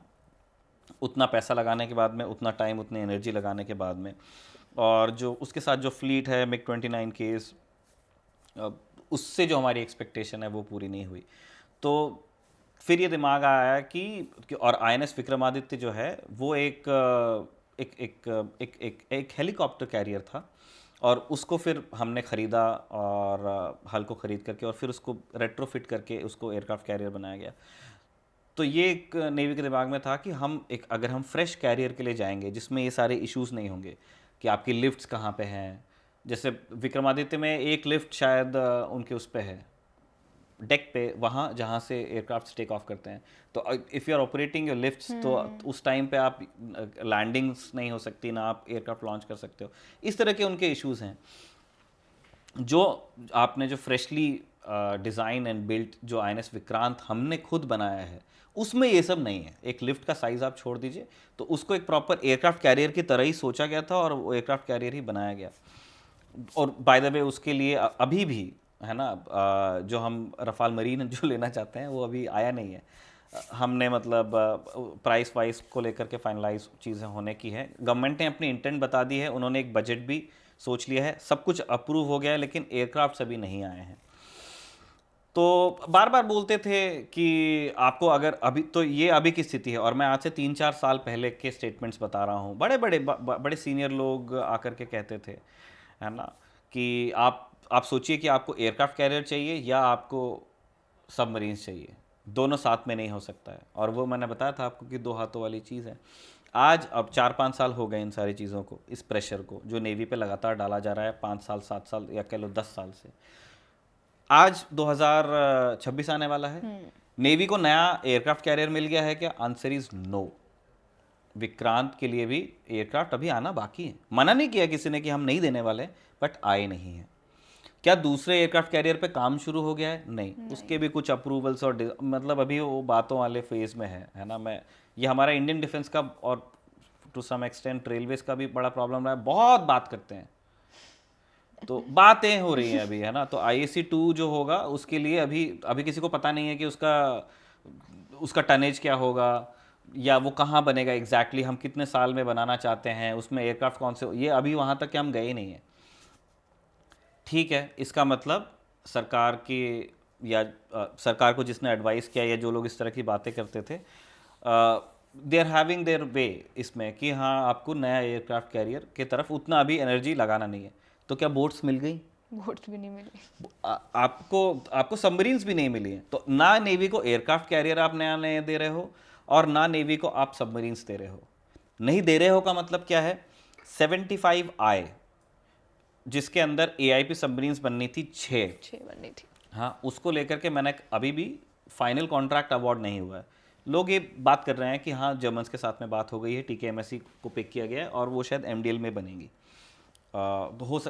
उतना पैसा लगाने के बाद में, उतना टाइम उतनी एनर्जी लगाने के बाद में, और जो उसके साथ जो फ्लीट है MiG-29 केस, उससे जो हमारी एक्सपेक्टेशन है वो पूरी नहीं हुई। तो फिर ये दिमाग आया कि और आईएनएस विक्रमादित्य जो है वो एक हेलीकॉप्टर कैरियर था, और उसको फिर हमने ख़रीदा, और हल को ख़रीद करके और फिर उसको रेट्रोफिट करके उसको एयरक्राफ्ट कैरियर बनाया गया। तो ये एक नेवी के दिमाग में था कि अगर हम फ्रेश कैरियर के लिए जाएंगे जिसमें ये सारे इश्यूज नहीं होंगे कि आपकी लिफ्ट्स कहाँ पे हैं। जैसे विक्रमादित्य में एक लिफ्ट शायद उनके उस पे है, डेक पे, वहाँ जहाँ से एयरक्राफ्ट टेक ऑफ करते हैं। तो if you are operating your lifts, तो उस टाइम पे आप लैंडिंग्स नहीं हो सकती, ना आप एयरक्राफ्ट लॉन्च कर सकते हो। इस तरह के उनके इश्यूज हैं। जो आपने जो फ्रेशली डिज़ाइन एंड बिल्ट जो आईएनएस विक्रांत हमने खुद बनाया है, उसमें ये सब नहीं है। एक लिफ्ट का साइज़ आप छोड़ दीजिए, तो उसको एक प्रॉपर एयरक्राफ्ट कैरियर की तरह ही सोचा गया था, और वो एयरक्राफ्ट कैरियर ही बनाया गया। और बाय द वे उसके लिए अभी भी है ना, जो हम रफाल मरीन जो लेना चाहते हैं वो अभी आया नहीं है। हमने मतलब प्राइस वाइज को लेकर के फाइनलाइज चीज़ें होने की है। गवर्नमेंट ने अपनी इंटेंट बता दी है, उन्होंने एक बजट भी सोच लिया है, सब कुछ अप्रूव हो गया है, लेकिन एयरक्राफ्ट अभी नहीं आए हैं। तो बार बार बोलते थे कि आपको अगर अभी, तो ये अभी की स्थिति है, और मैं आज से 3-4 साल पहले के स्टेटमेंट्स बता रहा हूँ। बड़े बड़े बड़े सीनियर लोग आकर के कहते थे, है ना, कि आप सोचिए कि आपको एयरक्राफ्ट कैरियर चाहिए या आपको सबमरीन्स चाहिए, दोनों साथ में नहीं हो सकता है। और वो मैंने बताया था आपको कि दो हाथों वाली चीज़ है। आज अब 4-5 साल हो गए इन सारी चीज़ों को, इस प्रेशर को जो नेवी पे लगातार डाला जा रहा है 5 साल 7 साल या कह लो 10 साल से। आज 2026 आने वाला है, नेवी को नया एयरक्राफ्ट कैरियर मिल गया है क्या? Answer is no. विक्रांत के लिए भी एयरक्राफ्ट अभी आना बाकी है। मना नहीं किया किसी ने कि हम नहीं देने वाले, बट आए नहीं हैं। क्या दूसरे एयरक्राफ्ट कैरियर पे काम शुरू हो गया है? नहीं, उसके भी कुछ अप्रूवल्स और मतलब अभी वो बातों वाले फेज में है ना। ये हमारा इंडियन डिफेंस का और टू सम एक्सटेंट रेलवेज का भी बड़ा प्रॉब्लम रहा है। बहुत बात करते हैं, तो बातें हो रही हैं अभी, है ना। तो IAC-2 जो होगा उसके लिए अभी किसी को पता नहीं है कि उसका टनेज क्या होगा, या वो कहाँ बनेगा एग्जैक्टली, हम कितने साल में बनाना चाहते हैं, उसमें एयरक्राफ्ट कौन से, ये अभी वहाँ तक कि हम गए नहीं हैं। ठीक है, इसका मतलब सरकार की या सरकार को जिसने एडवाइस किया या जो लोग इस तरह की बातें करते थे, they are having their way इसमें कि हाँ आपको नया एयरक्राफ्ट कैरियर की तरफ उतना अभी एनर्जी लगाना नहीं है। तो क्या बोट्स मिल गई? बोट्स भी नहीं मिली। आपको सबमरीन्स भी नहीं मिली हैं। तो ना नेवी को एयरक्राफ्ट कैरियर आप नया नया दे रहे हो, और ना नेवी को आप सबमरीन्स दे रहे हो। नहीं दे रहे हो का मतलब क्या है? 75I जिसके अंदर AIP सबमरीन्स बननी थी 6 बननी थी। हाँ, उसको लेकर के मैंने अभी भी फाइनल कॉन्ट्रैक्ट अवार्ड नहीं हुआ है। लोग ये बात कर रहे हैं कि हाँ जर्मन्स के साथ में बात हो गई है, TKMSC को पिक किया गया है और वो शायद MDL में बनेगी। तो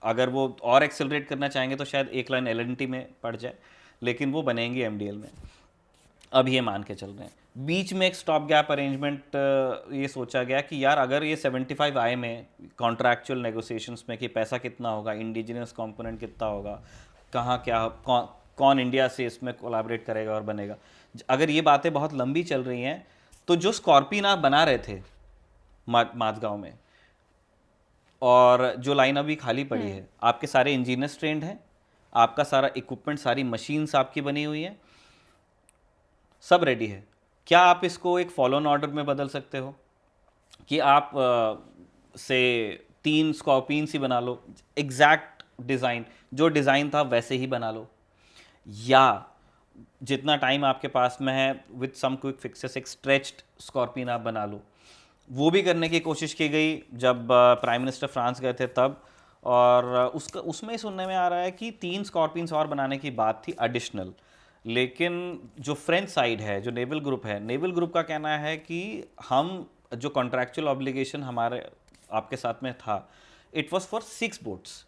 अगर वो और एक्सेलरेट करना चाहेंगे तो शायद एक लाइन LNT में पड़ जाए, लेकिन वो बनेंगी MDL में। अब ये मान के चल रहे हैं। बीच में एक स्टॉप गैप अरेंजमेंट ये सोचा गया कि यार अगर ये 75I में कॉन्ट्रैक्चुअल नेगोशिएशंस में कि पैसा कितना होगा, इंडिजिनियस कंपोनेंट कितना होगा, कहाँ क्या, कौन इंडिया से इसमें कोलैबोरेट करेगा और बनेगा, अगर ये बातें बहुत लंबी चल रही हैं, तो जो स्कॉर्पियन आप बना रहे थे माजगांव में, और जो लाइन अभी खाली पड़ी है, आपके सारे इंजीनियर्स ट्रेंड हैं, आपका सारा इक्विपमेंट, सारी मशीन्स आपकी बनी हुई हैं, सब रेडी है। क्या आप इसको एक फॉलो ऑन ऑर्डर में बदल सकते हो कि आप से 3 स्कॉर्पियंस ही बना लो, एग्जैक्ट डिज़ाइन, जो डिज़ाइन था वैसे ही बना लो, या जितना टाइम आपके पास में है विद सम क्विक फिक्सेस एक स्ट्रेच्ड स्कॉर्पियन आप बना लो? वो भी करने की कोशिश की गई जब प्राइम मिनिस्टर फ्रांस गए थे तब, और उसमें सुनने में आ रहा है कि 3 स्कॉर्पियंस और बनाने की बात थी एडिशनल। लेकिन जो फ्रेंच साइड है, जो नेवल ग्रुप है, नेवल ग्रुप का कहना है कि हम जो कॉन्ट्रैक्चुअल ऑब्लिगेशन हमारे आपके साथ में था, इट वाज फॉर 6 बोट्स,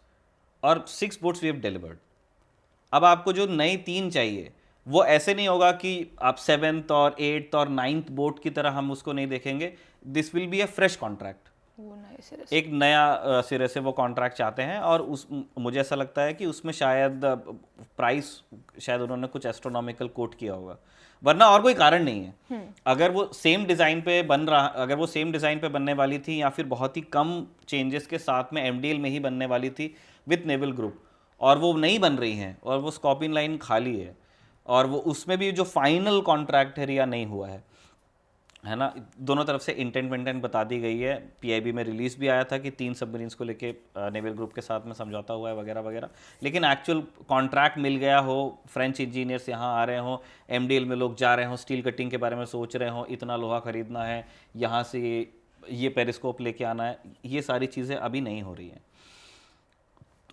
और 6 बोट्स वी हैव डिलीवर्ड। अब आपको जो नई 3 चाहिए, वो ऐसे नहीं होगा कि आप 7th और 8th और 9th बोट की तरह हम उसको नहीं देखेंगे। This will be a fresh contract, एक नया सिरे से वो कॉन्ट्रैक्ट चाहते हैं। और मुझे ऐसा लगता है कि उसमें शायद प्राइस शायद उन्होंने कुछ एस्ट्रोनॉमिकल कोट किया होगा, वरना और कोई कारण नहीं है। अगर वो सेम डिज़ाइन पे बनने वाली थी, या फिर बहुत ही कम चेंजेस के साथ में MDL में ही बनने वाली थी विथ नेवल ग्रुप, और वो नहीं बन रही हैं और वो स्कॉर्पियन लाइन खाली है और वो उसमें भी जो फाइनल कॉन्ट्रैक्ट है या नहीं हुआ है ना, दोनों तरफ से इंटेंट विंटेंट बता दी गई है। पीआईबी में रिलीज भी आया था कि 3 सबमरीन्स को लेके नेवल ग्रुप के साथ में समझौता हुआ है वगैरह वगैरह, लेकिन एक्चुअल कॉन्ट्रैक्ट मिल गया हो, फ्रेंच इंजीनियर्स यहाँ आ रहे हों, एमडीएल में लोग जा रहे हों, स्टील कटिंग के बारे में सोच रहे हों, इतना लोहा खरीदना है, यहाँ से ये पेरिस्कोप लेके आना है, ये सारी चीज़ें अभी नहीं हो रही हैं।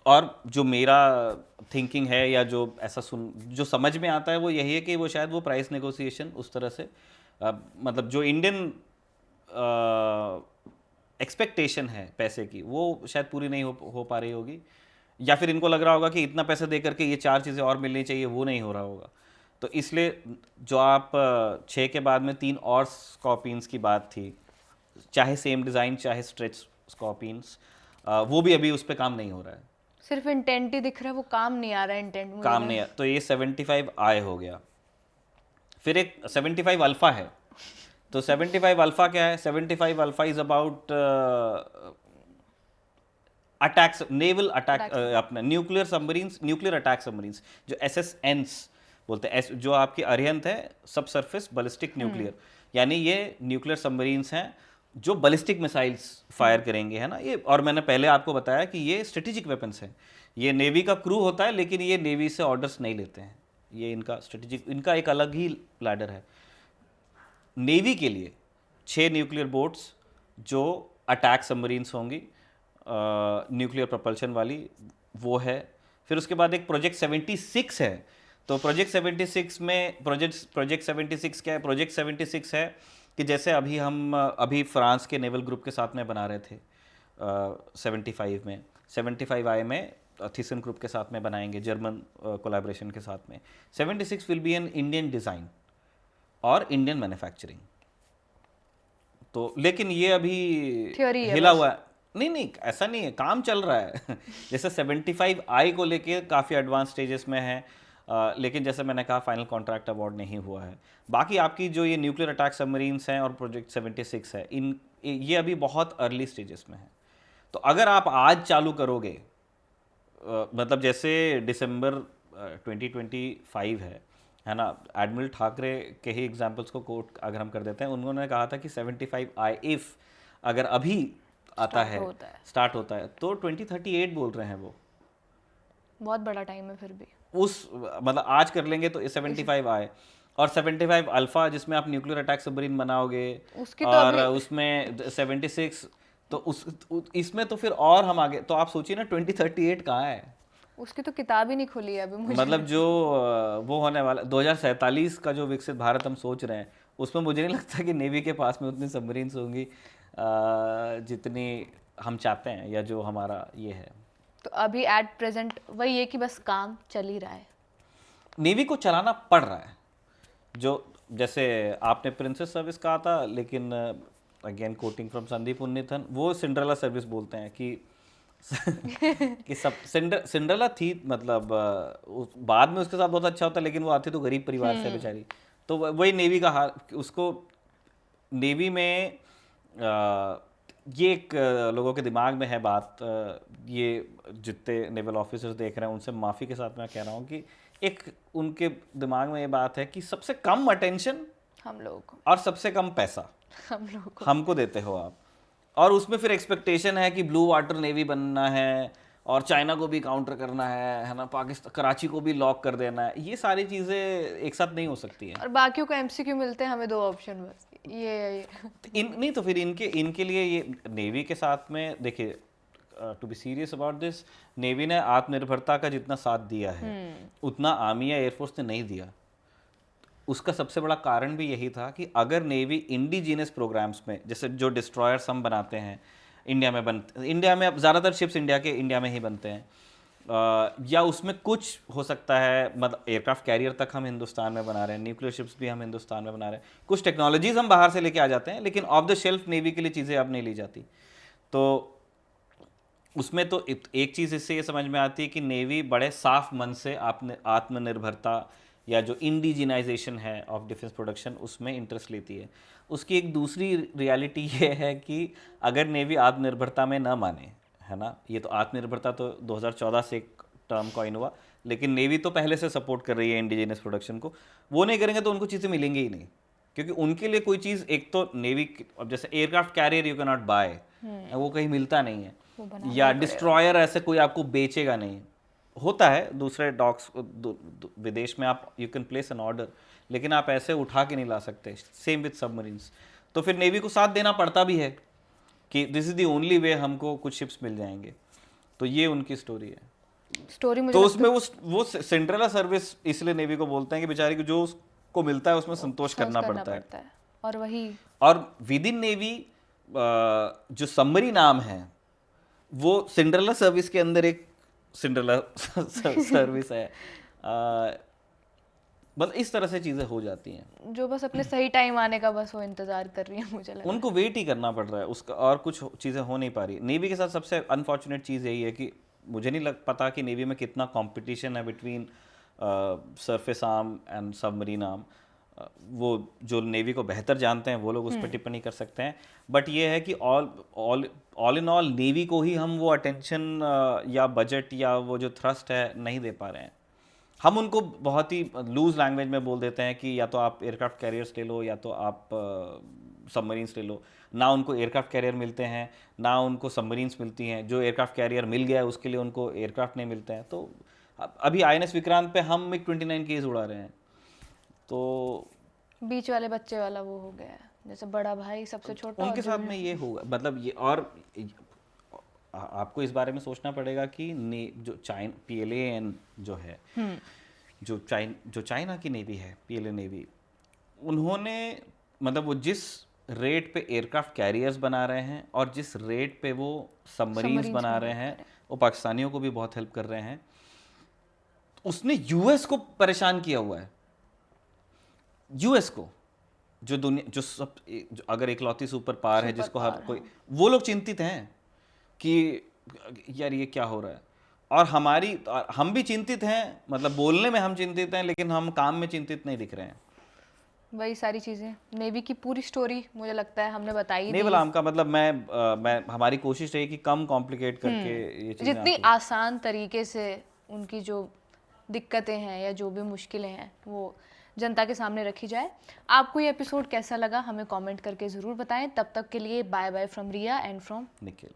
और जो मेरा थिंकिंग है या जो ऐसा जो समझ में आता है वो यही है कि वो शायद वो प्राइस नेगोशिएशन उस तरह से मतलब जो इंडियन एक्सपेक्टेशन है पैसे की वो शायद पूरी नहीं हो पा रही होगी, या फिर इनको लग रहा होगा कि इतना पैसा दे करके ये 4 चीज़ें और मिलनी चाहिए, वो नहीं हो रहा होगा। तो इसलिए जो आप 6 के बाद में 3 और स्कॉर्पियंस की बात थी, चाहे सेम डिज़ाइन चाहे स्ट्रेच स्कॉर्पियंस, वो भी अभी उस पर काम नहीं हो रहा है, सिर्फ इंटेंट ही दिख रहा है, वो काम नहीं आ रहा है इंटेंट काम नहीं है। तो ये 75 आई हो गया, फिर एक 75 अल्फा है। तो 75 अल्फा क्या है? 75 alpha is about attacks, naval attack, अपना nuclear submarines, nuclear attack submarines, जो एसएसएन्स बोलते हैं, जो आपके अरिहंत है सब सरफेस बैलिस्टिक न्यूक्लियर, यानी ये न्यूक्लियर सबमरीन्स हैं जो बैलिस्टिक मिसाइल्स फायर करेंगे, है ना ये। और मैंने पहले आपको बताया कि ये स्ट्रेटेजिक वेपन्स हैं, ये नेवी का क्रू होता है लेकिन ये नेवी से ऑर्डर्स नहीं लेते हैं, ये इनका स्ट्रेटेजिक, इनका एक अलग ही लैडर है। नेवी के लिए 6 न्यूक्लियर बोट्स जो अटैक सबमरीन्स होंगी न्यूक्लियर प्रोपल्शन वाली, वो है। फिर उसके बाद एक प्रोजेक्ट 76 है। तो प्रोजेक्ट 76 में प्रोजेक्ट 76 क्या है? प्रोजेक्ट 76 है कि जैसे अभी फ्रांस के नेवल ग्रुप के साथ में बना रहे थे 75 में, 75 आई में थीसन ग्रुप के साथ में बनाएंगे, जर्मन कोलैबोरेशन के साथ में। 76 will be an Indian design और इंडियन मैन्युफैक्चरिंग। तो लेकिन ये अभी हिला हुआ है, नहीं ऐसा नहीं है, काम चल रहा है। जैसे 75 आई को लेके काफ़ी एडवांस स्टेजेस में है, लेकिन जैसे मैंने कहा फाइनल कॉन्ट्रैक्ट अवार्ड नहीं हुआ है। बाकी आपकी जो ये न्यूक्लियर अटैक सबमरीन्स हैं और प्रोजेक्ट 76 है, ये अभी बहुत अर्ली स्टेजेस में है। तो अगर आप आज चालू करोगे, मतलब जैसे दिसंबर 2025 है ना, एडमिरल ठाकरे के ही एग्जाम्पल्स को कोट अगर हम कर देते हैं, उन्होंने कहा था कि 75 आई इफ अगर अभी आता है, स्टार्ट होता है तो 2038 बोल रहे हैं वो। बहुत बड़ा टाइम है फिर भी। मतलब आज कर लेंगे तो 75 आए, और 75 अल्फा जिसमें आप न्यूक्लियर अटैक सबमरीन बनाओगे, और उसमें 76, तो इसमें तो फिर और हम आगे, तो आप सोचिए ना 2038 कहाँ है? उसकी तो किताब ही नहीं खुली है अभी मुझे। मतलब जो वो होने वाला 2047 का जो विकसित भारत हम सोच रहे हैं, उसमें मुझे नहीं लगता कि नेवी के पास में उतनी सबमरीन्स होंगी जितनी हम चाहते हैं, या जो हमारा ये है। तो अभी एट प्रेजेंट वही है कि बस काम चल ही रहा है, नेवी को चलाना पड़ रहा है। जो जैसे आपने प्रिंसेस सर्विस कहा था, लेकिन again coating from Sandeep Unnithan, वो सिंड्रेला सर्विस बोलते हैं कि कि सब सिंड्रेला थी, मतलब बाद में उसके साथ बहुत अच्छा होता, लेकिन वो आती तो गरीब परिवार से बेचारी। तो वही नेवी का हाल, उसको नेवी में ये एक लोगों के दिमाग में है बात, ये जितने नेवल ऑफिसर्स देख रहे हैं उनसे माफ़ी के साथ मैं कह रहा हूँ कि एक उनके दिमाग में ये बात है कि सबसे कम अटेंशन हम लोगों को और सबसे कम पैसा हम लोगों को हमको देते हो आप, और उसमें फिर एक्सपेक्टेशन है कि ब्लू वाटर नेवी बनना है और चाइना को भी काउंटर करना है ना, पाकिस्तान कराची को भी लॉक कर देना है। ये सारी चीज़ें एक साथ नहीं हो सकती हैं, और बाकियों को एमसीक्यू मिलते हैं, हमें 2 ऑप्शन बस ये। नहीं तो फिर इनके लिए ये नेवी के साथ में देखिए, to be serious about this, navy ने आत्मनिर्भरता का जितना साथ दिया है उतना आर्मी या एयरफोर्स ने नहीं दिया। उसका सबसे बड़ा कारण भी यही था कि अगर नेवी इंडिजीनियस प्रोग्राम्स में, जैसे जो डिस्ट्रॉयर्स हम बनाते हैं इंडिया में अब ज़्यादातर शिप्स इंडिया में ही बनते हैं, या उसमें कुछ हो सकता है, मतलब एयरक्राफ्ट कैरियर तक हम हिंदुस्तान में बना रहे हैं, न्यूक्लियर शिप्स भी हम हिंदुस्तान में बना रहे हैं, कुछ टेक्नोलॉजीज हम बाहर से लेके आ जाते हैं, लेकिन ऑफ द शेल्फ नेवी के लिए चीज़ें अब नहीं ली जाती। तो उसमें तो एक चीज़ इससे ये समझ में आती है कि नेवी बड़े साफ मन से आत्मनिर्भरता या जो इंडिजिनाइजेशन है ऑफ डिफेंस प्रोडक्शन उसमें इंटरेस्ट लेती है। उसकी एक दूसरी रियलिटी ये है कि अगर नेवी आत्मनिर्भरता में न माने, है ना, ये तो आत्मनिर्भरता तो 2014 से टर्म कॉइन हुआ, लेकिन नेवी तो पहले से सपोर्ट कर रही है इंडिजिनस प्रोडक्शन को। वो नहीं करेंगे तो उनको चीज़ें मिलेंगी ही नहीं, क्योंकि उनके लिए कोई चीज़, एक तो नेवी, अब जैसे aircraft carrier you can not buy, वो कहीं मिलता नहीं है, या डिस्ट्रॉयर ऐसे कोई आपको बेचेगा नहीं। होता है दूसरे डॉक्स विदेश में, आप you can place N order, लेकिन आप ऐसे उठा के नहीं ला सकते। Same with submarines. तो फिर नेवी को साथ देना पड़ता भी है कि this is the only way हमको कुछ शिप्स मिल जाएंगे। तो ये उनकी स्टोरी है। स्टोरी मुझे तो उसमें वो सिंड्रेला सर्विस इसलिए नेवी को बोलते हैं कि बेचारी को जो उसको मिलता है उसमें संतोष करना पड़ता है। और वही, और विद इन नेवी जो सबमरीन नाम है वो सिंड्रेला सर्विस के अंदर एक सिंड्रेला सर्विस है। बस इस तरह से चीज़ें हो जाती हैं, जो बस अपने सही टाइम आने का बस वो इंतजार कर रही है, मुझे लगा। उनको वेट ही करना पड़ रहा है उसका, और कुछ चीज़ें हो नहीं पा रही। नेवी के साथ सबसे अनफॉर्चुनेट चीज़ यही है कि मुझे नहीं पता कि नेवी में कितना कंपटीशन है between surface arm and submarine arm. वो जो नेवी को बेहतर जानते हैं वो लोग उस पर टिप्पणी कर सकते हैं, बट ये है कि ऑल इन ऑल नेवी को ही हम वो अटेंशन या बजट या वो जो थ्रस्ट है नहीं दे पा रहे हैं। हम उनको बहुत ही लूज लैंग्वेज में बोल देते हैं कि या तो आप एयरक्राफ्ट कैरियर्स ले लो या तो आप सबमरीन्स ले लो। ना उनको एयरक्राफ्ट कैरियर मिलते हैं, ना उनको सबमरीन्स मिलती हैं। जो एयरक्राफ्ट कैरियर मिल गया है उसके लिए उनको एयरक्राफ्ट नहीं मिलते हैं। तो अभी INS विक्रांत पे हम MiG-29 केस उड़ा रहे हैं। तो बीच वाले बच्चे वाला वो हो गया है, जैसे बड़ा भाई सबसे छोटा, उनके साथ में ये होगा, मतलब ये। और आपको इस बारे में सोचना पड़ेगा कि जो PLAN जो है, जो चाइना की नेवी है, PLA नेवी, उन्होंने मतलब वो जिस रेट पे एयरक्राफ्ट कैरियर्स बना रहे हैं और जिस रेट पे वो सबमरीन्स बना रहे हैं, वो पाकिस्तानियों को भी बहुत हेल्प कर रहे हैं। उसने US को परेशान किया हुआ है। US को, जो दुनिया जो अगर इकलौती सुपर पावर है जिसको हर कोई, वो लोग चिंतित हैं कि यार ये क्या हो रहा है। और हम भी चिंतित हैं, मतलब बोलने में हम चिंतित हैं, लेकिन हम काम में चिंतित नहीं दिख रहे हैं। वही सारी चीजें, नेवी की पूरी स्टोरी मुझे लगता है हमने बताई। नेवल आर्म का मतलब मैं हमारी कोशिश रही कि कम कॉम्प्लिकेट करके ये चीजें, जितनी आसान तरीके से उनकी जो दिक्कतें हैं या जो भी मुश्किलें हैं वो जनता के सामने रखी जाए। आपको ये एपिसोड कैसा लगा हमें कमेंट करके ज़रूर बताएं। तब तक के लिए bye bye from Riya and from Nikhil.